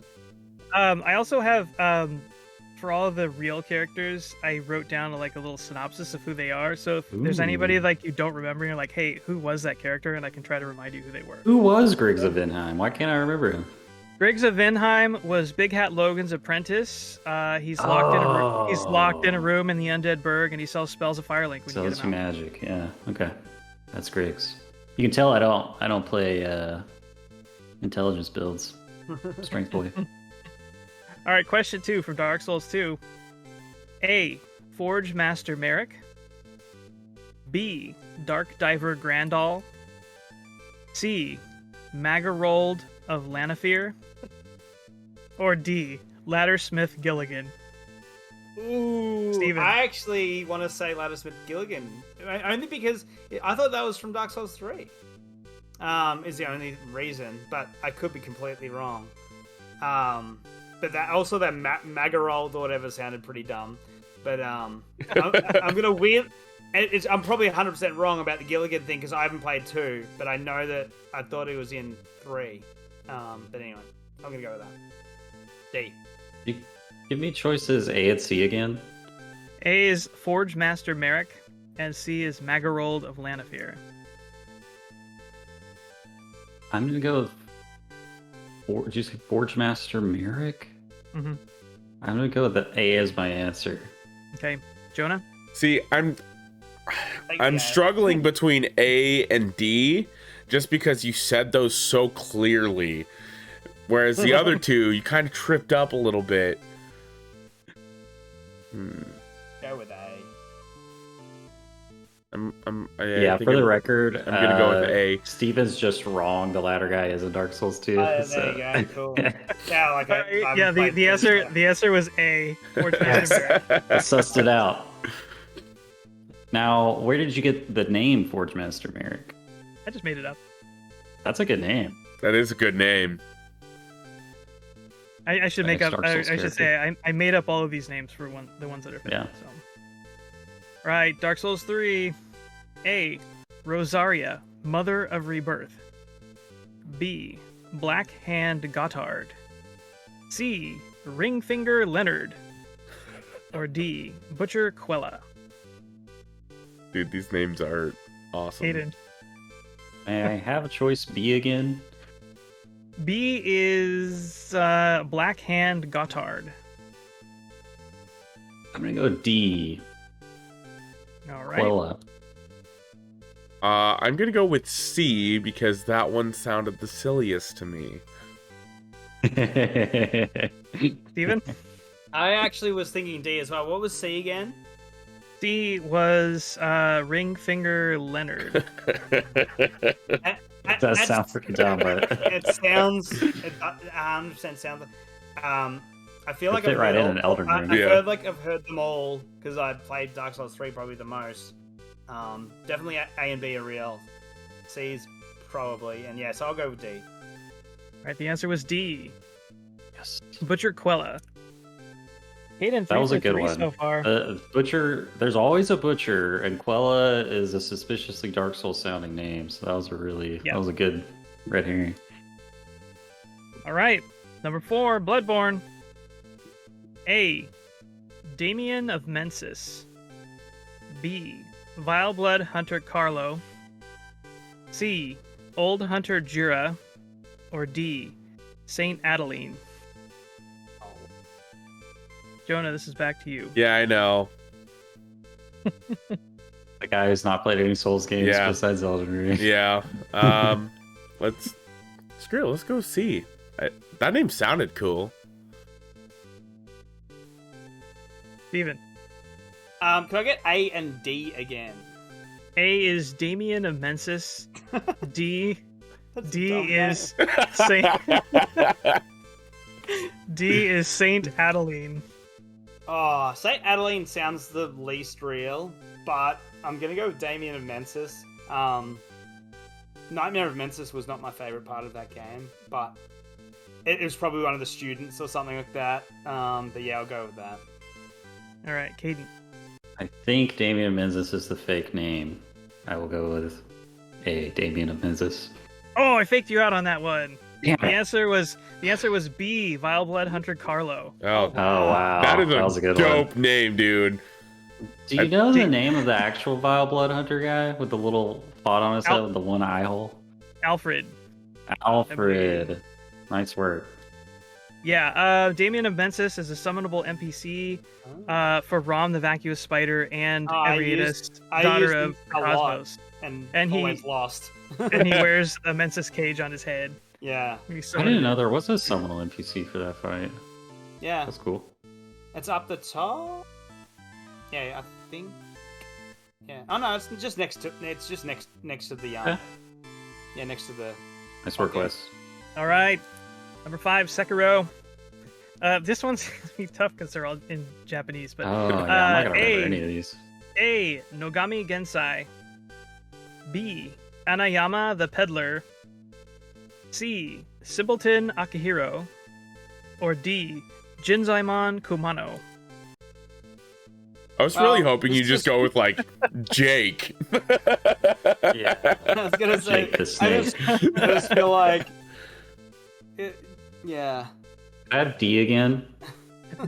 I also have for all of the real characters, I wrote down like a little synopsis of who they are. So if there's anybody like you don't remember, you're like, hey, who was that character? And I can try to remind you who they were. Who was Griggs of Vinheim? Why can't I remember him? Griggs of Vinheim was Big Hat Logan's apprentice. He's locked in a room in the Undead Burg, and he sells spells of Firelink when you get him out. Magic. Yeah. Okay. That's Griggs. You can tell I don't play intelligence builds. Strength boy. All right, question 2 from Dark Souls 2. A. Forge Master Merrick. B. Dark Diver Grandal. C. Magarold of Lanafir. Or D. Laddersmith Gilligan. Ooh, Steven. I actually want to say Laddersmith Gilligan, only because I thought that was from Dark Souls 3. Is the only reason, but I could be completely wrong. But that Magarold or whatever sounded pretty dumb. But I'm gonna weird. I'm probably 100% wrong about the Gilligan thing because I haven't played 2, but I know that I thought he was in 3. But anyway, I'm gonna go with that. D. Give me choices A and C again. A is Forge Master Merrick, and C is Magarold of Lanafir. I'm gonna go with did you say Forge Master Merrick? Mm-hmm. I'm gonna go with the A as my answer. Okay, Jonah? See, I'm struggling between A and D just because you said those so clearly. Whereas the other two, you kind of tripped up a little bit. Go with A. For the record, I'm gonna go with A. Steven's just wrong. The latter guy is in Dark Souls 2. There you go. Cool. Yeah, the answer was A. Forge Master Merrick. I sussed it out. Now, where did you get the name Forge Master Merrick? I just made it up. That's a good name. That is a good name. I should make up. I should say I made up all of these names for the ones that are finished. Yeah. So. Right, Dark Souls 3. A. Rosaria, Mother of Rebirth. B. Black Hand Gotthard. C. Ringfinger Leonard. Or D. Butcher Quella. Dude, these names are awesome. Kaedhen. May I have a choice B again? B is Black Hand Gotthard. I'm gonna go D. All right. Quella. I'm gonna go with C because that one sounded the silliest to me. Steven? I actually was thinking D as well. What was C again? C was Ring Finger Leonard. It does sound pretty dumb, but It sounds. It 100% sounds. I feel like fit I've right heard in all- an Elden Ring. I've heard them all because I played Dark Souls 3 probably the most. Definitely A and B are real. C is probably, and yeah, so I'll go with D. Right, the answer was D. yes. Butcher Quella. Kaden, That was a good 3 one. so far. Butcher, there's always a butcher, and Quella is a suspiciously Dark Souls sounding name, so that was a good red herring. All right, number 4, Bloodborne. A. Damien of Mensis. B. Vile Blood Hunter Carlo. C. Old Hunter Jura. Or D. Saint Adeline. Jonah, this is back to you. Yeah, I know. The guy who's not played any Souls games Yeah. besides Elden Ring. Yeah. Screw it. Let's go C. That name sounded cool. Steven. Can I get A and D again? A is Damien of Mensis. D. That's a D dumb is name. Saint. D is Saint Adeline. Oh, Saint Adeline sounds the least real, but I'm gonna go with Damien of Mensis. Nightmare of Mensis was not my favorite part of that game, but it was probably one of the students or something like that. But yeah, I'll go with that. All right, Caden. I think Damien of Mensis is the fake name. I will go with A. Damien of Mensis. Oh, I faked you out on that one. Damn The it. answer was B. Vile Blood Hunter Carlo. Oh, Oh wow, that is was a good dope one. name, dude. Do you know the name of the actual Vile Blood Hunter guy with the little spot on his head with the one eye hole? Alfred. Alfred. Nice work. Yeah, Damien of Mensis is a summonable NPC for Rom the Vacuous Spider and I Ariadis, I daughter used of him a lot. Cosmos. and he- always lost. And he wears a Mensis cage on his head. Yeah, He's I didn't know there was a summonable NPC for that fight. yeah. That's cool. It's up the top. Yeah, I think. Yeah. Oh no, it's just next to. It's just next to the. Yeah. Yeah, next to the. Nice work, Okay. Wes. All right, number 5, Sekiro. This one's gonna be tough because they're all in Japanese, but Oh, yeah, I'm not gonna A. remember any of these. A. Nogami Gensai. B. Anayama the Peddler. C. Simpleton Akihiro. Or D. Jinzaimon Kumano. I was really Well, hoping it's you just just- go with like Jake. Yeah. I was gonna say. Jake the Snake. I just feel like. Yeah. I have D again.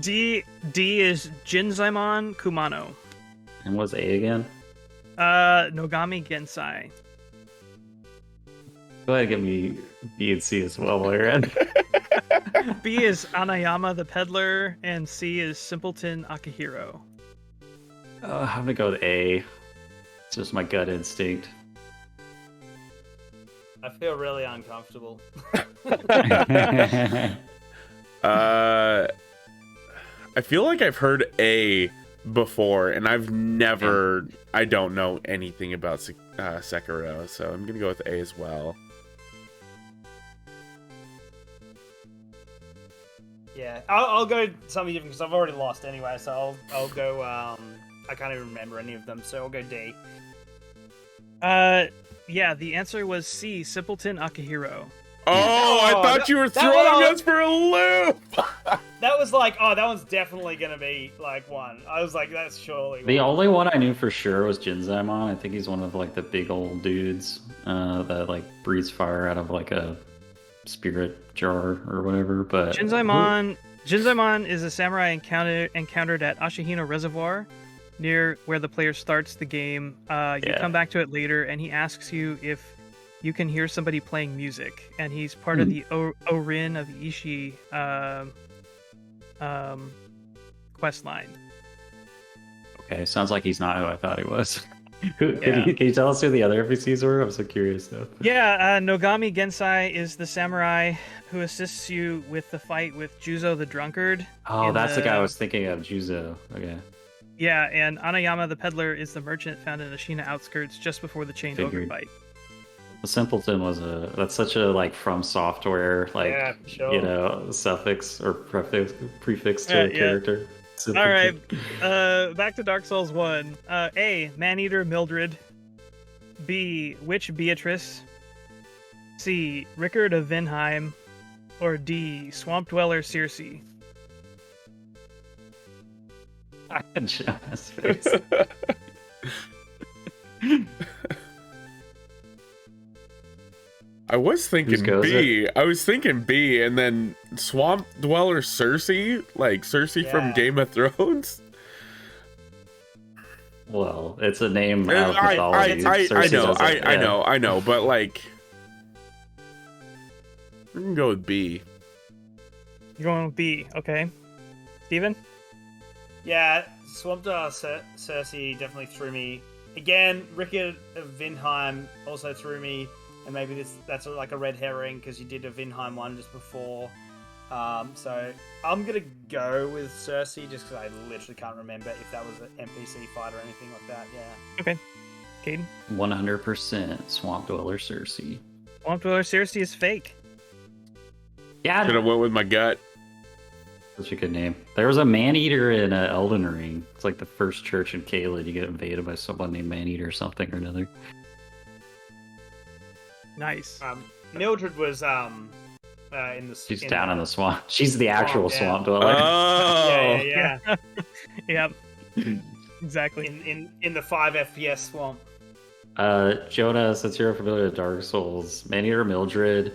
D is Jinzaimon Kumano. And what's A again? Nogami Gensai. Go ahead and give me B and C as well while you're at it. B is Anayama the Peddler, and C is Simpleton Akihiro. I'm gonna go with A. It's just my gut instinct. I feel really uncomfortable. I feel like I've heard A before, and I don't know anything about Sekiro, so I'm gonna go with A as well. Yeah, I'll go something different because I've already lost anyway. So I'll go. I can't even remember any of them, so I'll go D. Yeah, the answer was C, Simpleton Akihiro. Oh, I Oh, thought you were that throwing one- us for a loop! That was like, oh, that one's definitely gonna be like one. I was like, that's surely The one. only one I knew for sure was Jinzaimon. I think he's one of like the big old dudes that like breathes fire out of like a spirit jar or whatever. But Jinzaimon is a samurai encountered at Ashihino Reservoir, near where the player starts the game. You come back to it later, and he asks you if you can hear somebody playing music, and he's part of the Orin of Ishii quest line. Okay, sounds like he's not who I thought he was. Can you tell us who the other NPCs were? I'm so curious now. Yeah, Nogami Gensai is the samurai who assists you with the fight with Juzo the drunkard. Oh, that's the guy I was thinking of, Juzo. Okay. Yeah, and Anayama the peddler is the merchant found in the Ashina outskirts just before the chained ogre Figured. fight. The simpleton that's such a like From Software Yeah, for sure. suffix or prefix to a character. All right, back to Dark Souls 1. A. Maneater Mildred. B. Witch Beatrice. C. Rickard of Vinheim. Or D. Swamp Dweller Circe. I can show his face. I was thinking B. I was thinking B, and then Swamp Dweller Circe, like Cersei from Game of Thrones. Well, it's a name out of mythology. I know, but like, we can go with B. You're going with B, okay. Steven? Yeah, Swamp Dweller Circe definitely threw me. Again, Rickard of Vinheim also threw me. And maybe that's like a red herring because you did a Vinheim one just before. So I'm going to go with Circe just because I literally can't remember if that was an NPC fight or anything like that. Yeah. Okay. Kaedhen? 100% Swamp Dweller Circe. Swamp Dweller Circe is fake. Yeah. Should have went with my gut. Such a good name. There was a Maneater in Elden Ring. It's like the first church in Kaedhen. You get invaded by someone named Maneater or something or another. Nice. Mildred was in the. She's down in the swamp. She's the actual swamp dweller. Oh, yeah. Yep. Exactly. In the 5 FPS swamp. Jonah, since you're familiar with Dark Souls, Maneater Mildred,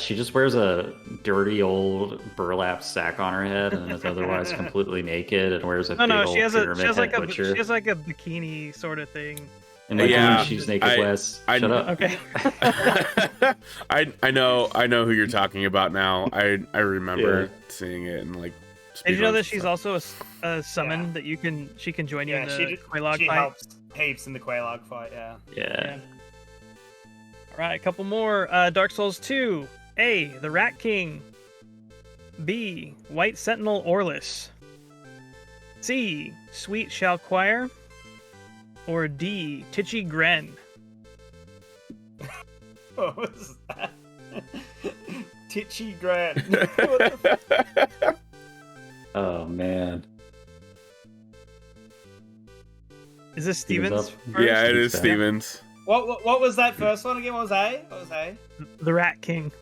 she just wears a dirty old burlap sack on her head and is otherwise completely naked and wears a big old pyramid head butcher. She has like a bikini sort of thing. And like she's naked, Wes. Shut up. Okay. I know who you're talking about now. I remember seeing it and like. Did you know that she's also a summon that she can join you in the Quelaag fight? She helps heaps in the Quelaag fight. Yeah. All right, a couple more. Dark Souls 2. A. The Rat King. B. White Sentinel Orlis. C. Sweet Shall Choir. Or D. Titchy Gren. What was that? Titchy Gren. Oh man. Is this Steven's? Yeah, it is Steven's. What was that first one again? What was A? The Rat King.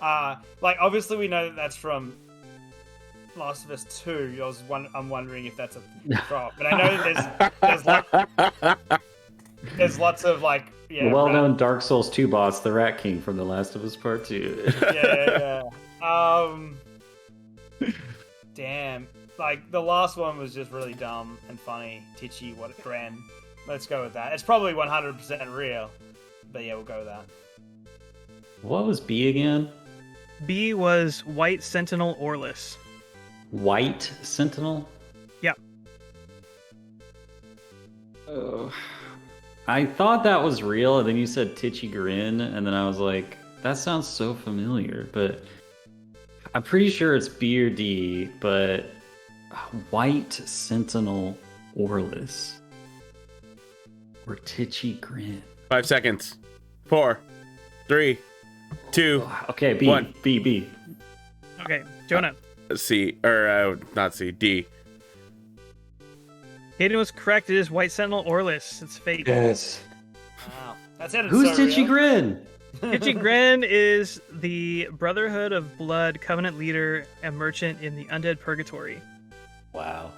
Like obviously we know that's from Last of Us 2. I'm wondering if that's a drop, but I know there's lots of like the well-known Dark Souls 2 boss, the Rat King from The Last of Us Part 2. Yeah. Damn, like the last one was just really dumb and funny. Titchy, what a Gren. Let's go with that. It's probably 100% real, but yeah, we'll go with that. What was B again? B was White Sentinel Orlis. White Sentinel? Yep. Oh, I thought that was real, and then you said Titchy Grin, and then I was like, that sounds so familiar, but I'm pretty sure it's B or D, but White Sentinel Orlis. Or Titchy Grin. 5 seconds. 4, 3, 2. Okay, B. 1. B. Okay, Jonah. C, or not C, D. Kaedhen was correct. It is White Sentinel Orlis. It's fake. Yes. Wow, that sounded Who's so Titchy real. Grin? Titchy Gren is the Brotherhood of Blood Covenant leader and merchant in the Undead Purgatory. Wow.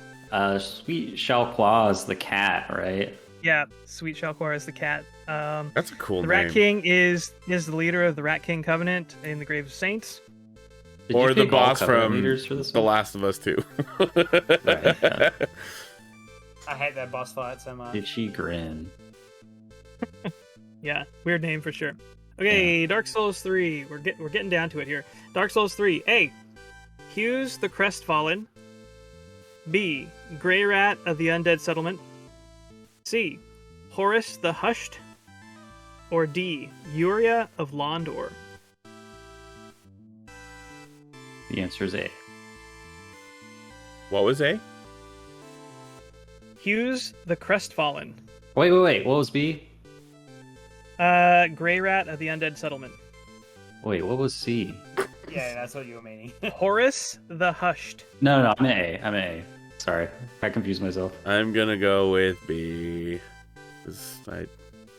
Sweet Xiaohua is the cat, right? Yeah, Sweet Shalquar is the cat. That's a cool the name. Rat King is the leader of the Rat King Covenant in the Grave of Saints. Did Or you the pick all boss Covenant from leaders for this The one? Last of Us 2. Right, yeah. I hate that boss fight so much. Titchy Grin. Yeah, weird name for sure. Okay, Dark Souls 3. We're getting down to it here. Dark Souls 3. A. Hughes the Crestfallen. B. Grey Rat of the Undead Settlement. C. Horus the Hushed, or D. Uria of Londor? The answer is A. What was A? Hughes the Crestfallen. Wait. What was B? Grey Rat of the Undead Settlement. Wait, what was C? Yeah, that's what you were meaning. Horus the Hushed. No, I'm in A. Sorry, I confused myself. I'm gonna go with B.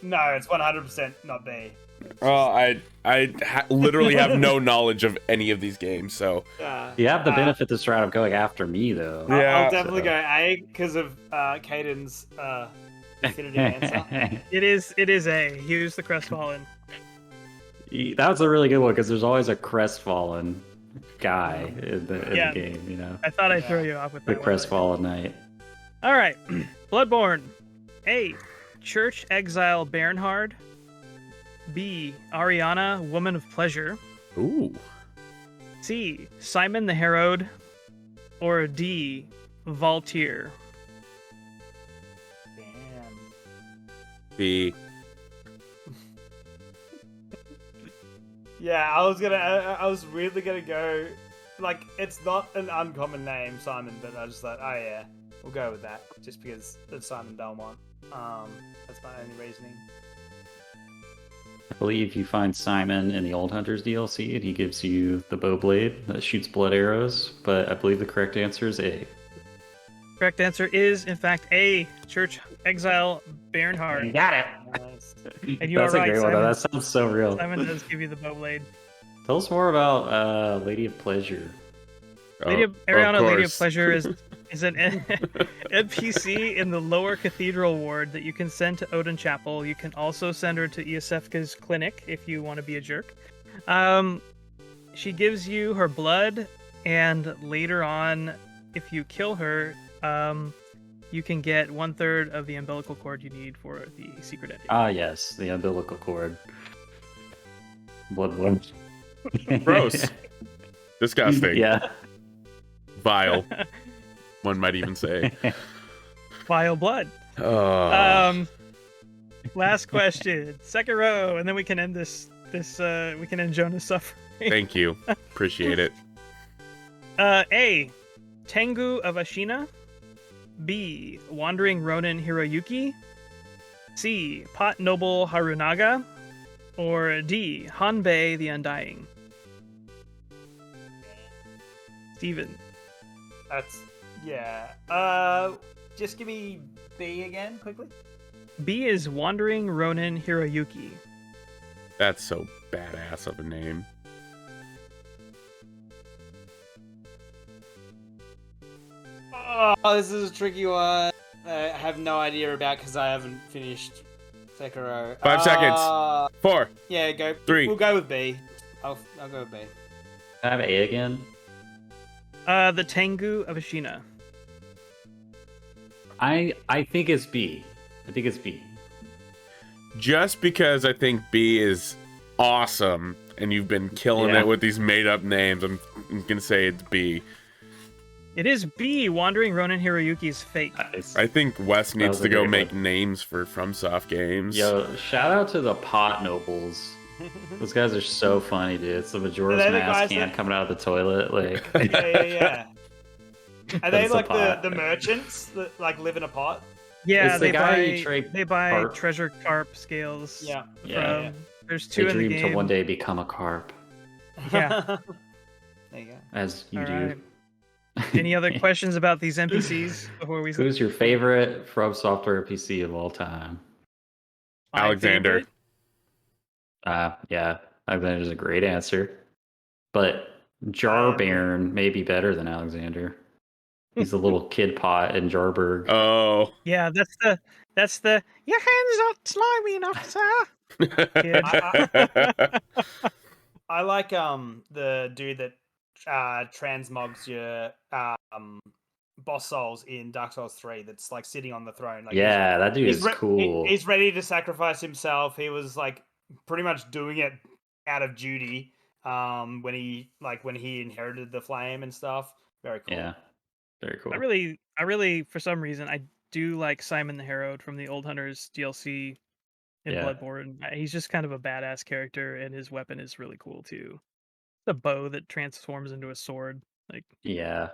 No, it's 100% not B. Literally have no knowledge of any of these games, so You have the benefit this round of going after me, though. Yeah. I'll definitely go A because of Kaeden's definitive answer. It is A. Hughes the Crestfallen. That was a really good one because there's always a crestfallen guy in the game, you know? I thought I'd throw you off with The that one. crestfallen knight. All right. Bloodborne. A. Church Exile Bernhard. B. Ariana, Woman of Pleasure. ooh. C. Simon the Herald. Or D. Valtier. Damn. B. Yeah, I was really gonna go, like, it's not an uncommon name, Simon, but I just thought, oh yeah, we'll go with that, just because of Simon Belmont. That's my only reasoning. I believe you find Simon in the Old Hunters DLC, and he gives you the bow blade that shoots blood arrows, but I believe the correct answer is A. Correct answer is, in fact, A. Church Exile Bernhard. got it! Nice. And you That's are a right, great one, though. Simon. That sounds so real. Simon does give you the bow blade. Tell us more about Lady of Pleasure. Ariana, Lady of course. Pleasure, is an NPC in the Lower Cathedral Ward that you can send to Odin Chapel. You can also send her to Iosefka's clinic if you want to be a jerk. She gives you her blood, and later on, if you kill her, you can get 1/3 of the umbilical cord you need for the secret ending. Ah, yes, the umbilical cord. Bloodborne. Gross. Disgusting. Yeah. Vile. One might even say. Vile blood. Last question, second row, and then we can end this. We can end Jonah's suffering. Thank you. Appreciate it. A. Tengu of Ashina. B. Wandering Ronin Hiroyuki. C. Pot Noble Harunaga. Or D. Hanbei the Undying. Steven. That's, yeah. Just give me B again, quickly. B is Wandering Ronin Hiroyuki. That's so badass of a name. Oh, this is a tricky one. I have no idea about because I haven't finished Sekiro. 5 seconds. 4. Yeah, go. 3. We'll go with B. I'll go with B. Can I have A again? The Tengu of Ashina. I think it's B. I think it's B. Just because I think B is awesome and you've been killing it with these made up names, I'm gonna say it's B. It is B. Wandering Ronin Hiroyuki's fate. Nice. I think Wes needs was to a go great make one. names for FromSoft games. Yo, shout out to the pot nobles. Those guys are so funny, dude. It's the Majora's Are they the Mask guys hand that- coming out of the toilet. Like, Yeah. Are they That's a like pot. the merchants that like live in a pot? Yeah, It's the they guy buy you trade they buy carp. treasure carp scales. Yeah. Yeah. There's they 2 in the dream game. to one day become a carp, Yeah. There you go. as you All do. right. Any other questions about these NPCs before we? Who's your favorite From Software NPC of all time? My Alexander. favorite? Yeah, Alexander's a great answer. But Jar Baron may be better than Alexander. He's a little kid pot in Jarberg. Oh. Yeah, that's the. Your hands aren't slimy enough, sir. Kid. I like the dude that transmogs your boss souls in Dark Souls 3 that's like sitting on the throne. Like Yeah, that dude he's is cool. He's ready to sacrifice himself. He was like pretty much doing it out of duty when he inherited the flame and stuff. Very cool. Yeah, very cool. I really, for some reason, I do like Simon the Herald from the Old Hunters DLC in Bloodborne. He's just kind of a badass character, and his weapon is really cool too. The bow that transforms into a sword. Like, Yeah.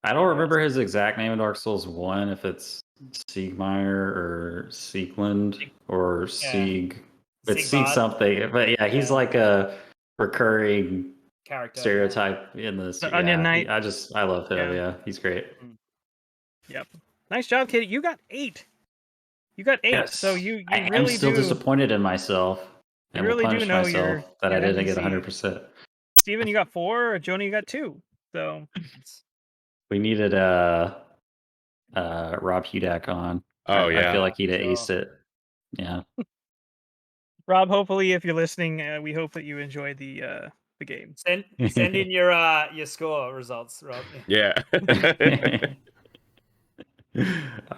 I don't remember his exact name in Dark Souls 1, if it's Siegmeyer or Siegland or Sieg. It's Sieg Siegbart. something. But yeah, he's like a recurring Character. stereotype in this. The Onion Knight. I love him. Yeah. Yeah, he's great. Yep. Nice job, Katie. You got 8. You got 8. Yes. So you I really am still do. disappointed in myself. You And really will do punish know myself that I your didn't get NPC. 100%. Steven, you got 4. Jonah, you got 2. So We needed Rob Hudak on. Oh, I yeah. feel like he'd have aced it. Yeah. Rob, hopefully, if you're listening, we hope that you enjoyed the game. Send in your score results, Rob. Yeah.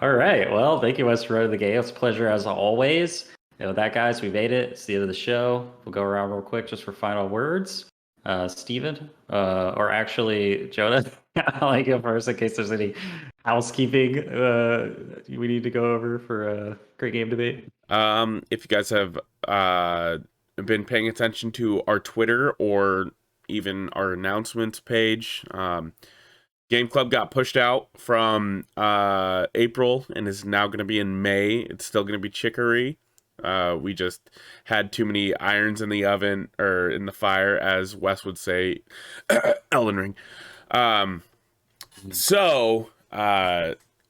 All right. Well, thank you, Wes, for running the game. It's a pleasure as always. With that, guys, we made it. It's the end of the show. We'll go around real quick just for final words. Steven, or actually Jonah, I'll let you go first in case there's any housekeeping we need to go over for a great game debate. If you guys have been paying attention to our Twitter or even our announcements page, Game Club got pushed out from April and is now going to be in May. It's still going to be Chicory. We just had too many irons in the oven, or in the fire, as Wes would say. Elden Ring. So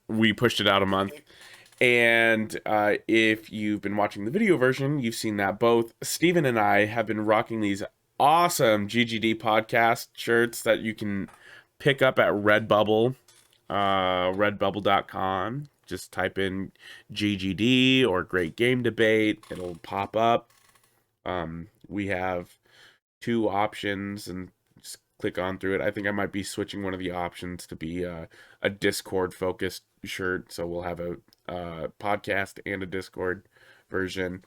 we pushed it out a month. And if you've been watching the video version, you've seen that both Steven and I have been rocking these awesome Ggd Podcast shirts that you can pick up at Redbubble, redbubble.com. Just type in GGD or Great Game Debate. It'll pop up. We have 2 options, and just click on through it. I think I might be switching one of the options to be a Discord-focused shirt, so we'll have a podcast and a Discord version.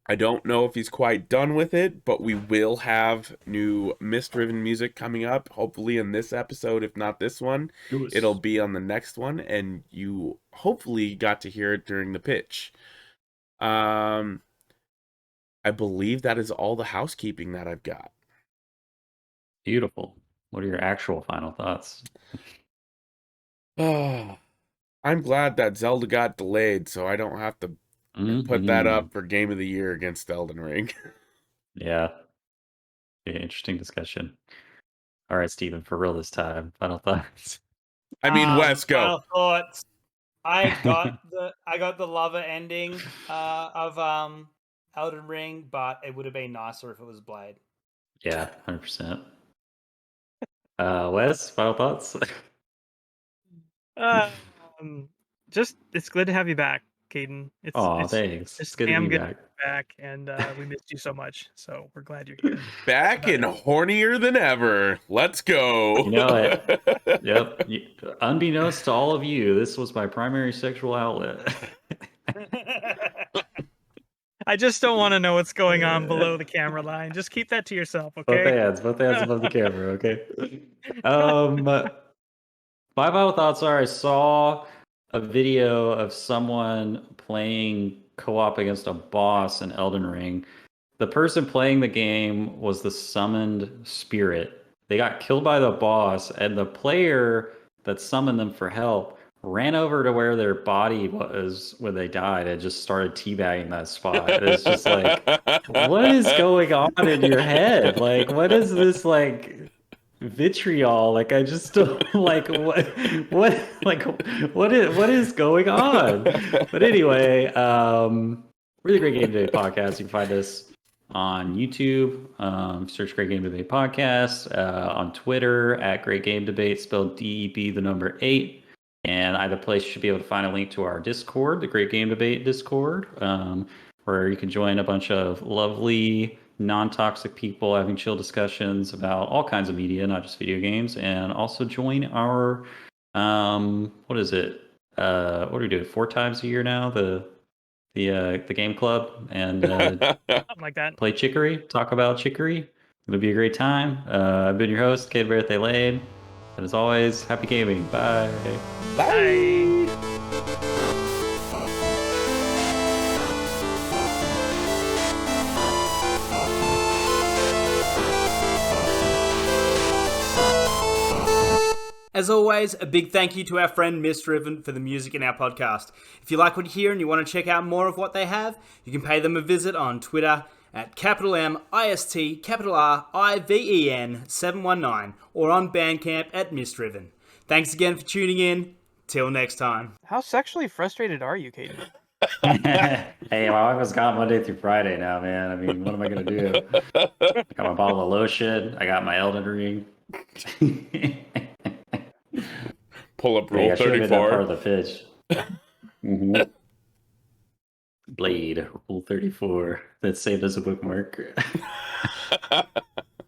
I don't know if he's quite done with it, but we will have new Mist-driven music coming up, hopefully in this episode. If not this one, it'll be on the next one, and you hopefully got to hear it during the pitch. I believe that is all the housekeeping that I've got. Beautiful. What are your actual final thoughts? I'm glad that Zelda got delayed, so I don't have to put that up for Game of the Year against Elden Ring. Yeah. Interesting discussion. All right, Steven, for real this time. Final thoughts. I mean, Wes, go. Final thoughts. I got the lover ending of Elden Ring, but it would have been nicer if it was Blade. Yeah, 100%. Wes, final thoughts? Just it's good to have you back, Kaden. It's thanks. It's good to be back, and we missed you so much. So we're glad you're here. Back and hornier than ever. Let's go. You know it. Yep. Unbeknownst to all of you, this was my primary sexual outlet. I just don't want to know what's going on below the camera line. Just keep that to yourself, okay? Both hands above the camera, okay? My final thoughts are: I saw a video of someone playing co-op against a boss in Elden Ring. The person playing the game was the summoned spirit. They got killed by the boss, and the player that summoned them for help ran over to where their body was when they died and just started teabagging that spot. It's just like, what is going on in your head? Like, what is this, like, vitriol? Like, I just don't, like, what is going on? But anyway, really great game today podcast. You can find us on YouTube, search Great Game Debate Podcast, on Twitter at Great Game Debate, spelled DEB, the number 8. And either place you should be able to find a link to our Discord, the Great Game Debate Discord, where you can join a bunch of lovely, non-toxic people having chill discussions about all kinds of media, not just video games, and also join our, what is it? What do we do? 4 times a year now? The game club, and Something like that. Play Chicory, talk about Chicory. It'll be a great time. I've been your host, Ggd Lane. And as always, happy gaming. Bye. Bye. As always, a big thank you to our friend Misdriven for the music in our podcast. If you like what you hear and you want to check out more of what they have, you can pay them a visit on Twitter at MIST_RIVEN 719 or on Bandcamp at Misdriven. Thanks again for tuning in. Till next time. How sexually frustrated are you, Kaden? Hey, my wife has got Monday through Friday now, man. I mean, what am I going to do? I got my bottle of lotion. I got my Elden Ring. Pull up Rule I should have been that 34. part of the pitch. Blade, Rule 34. That's saved as a bookmark.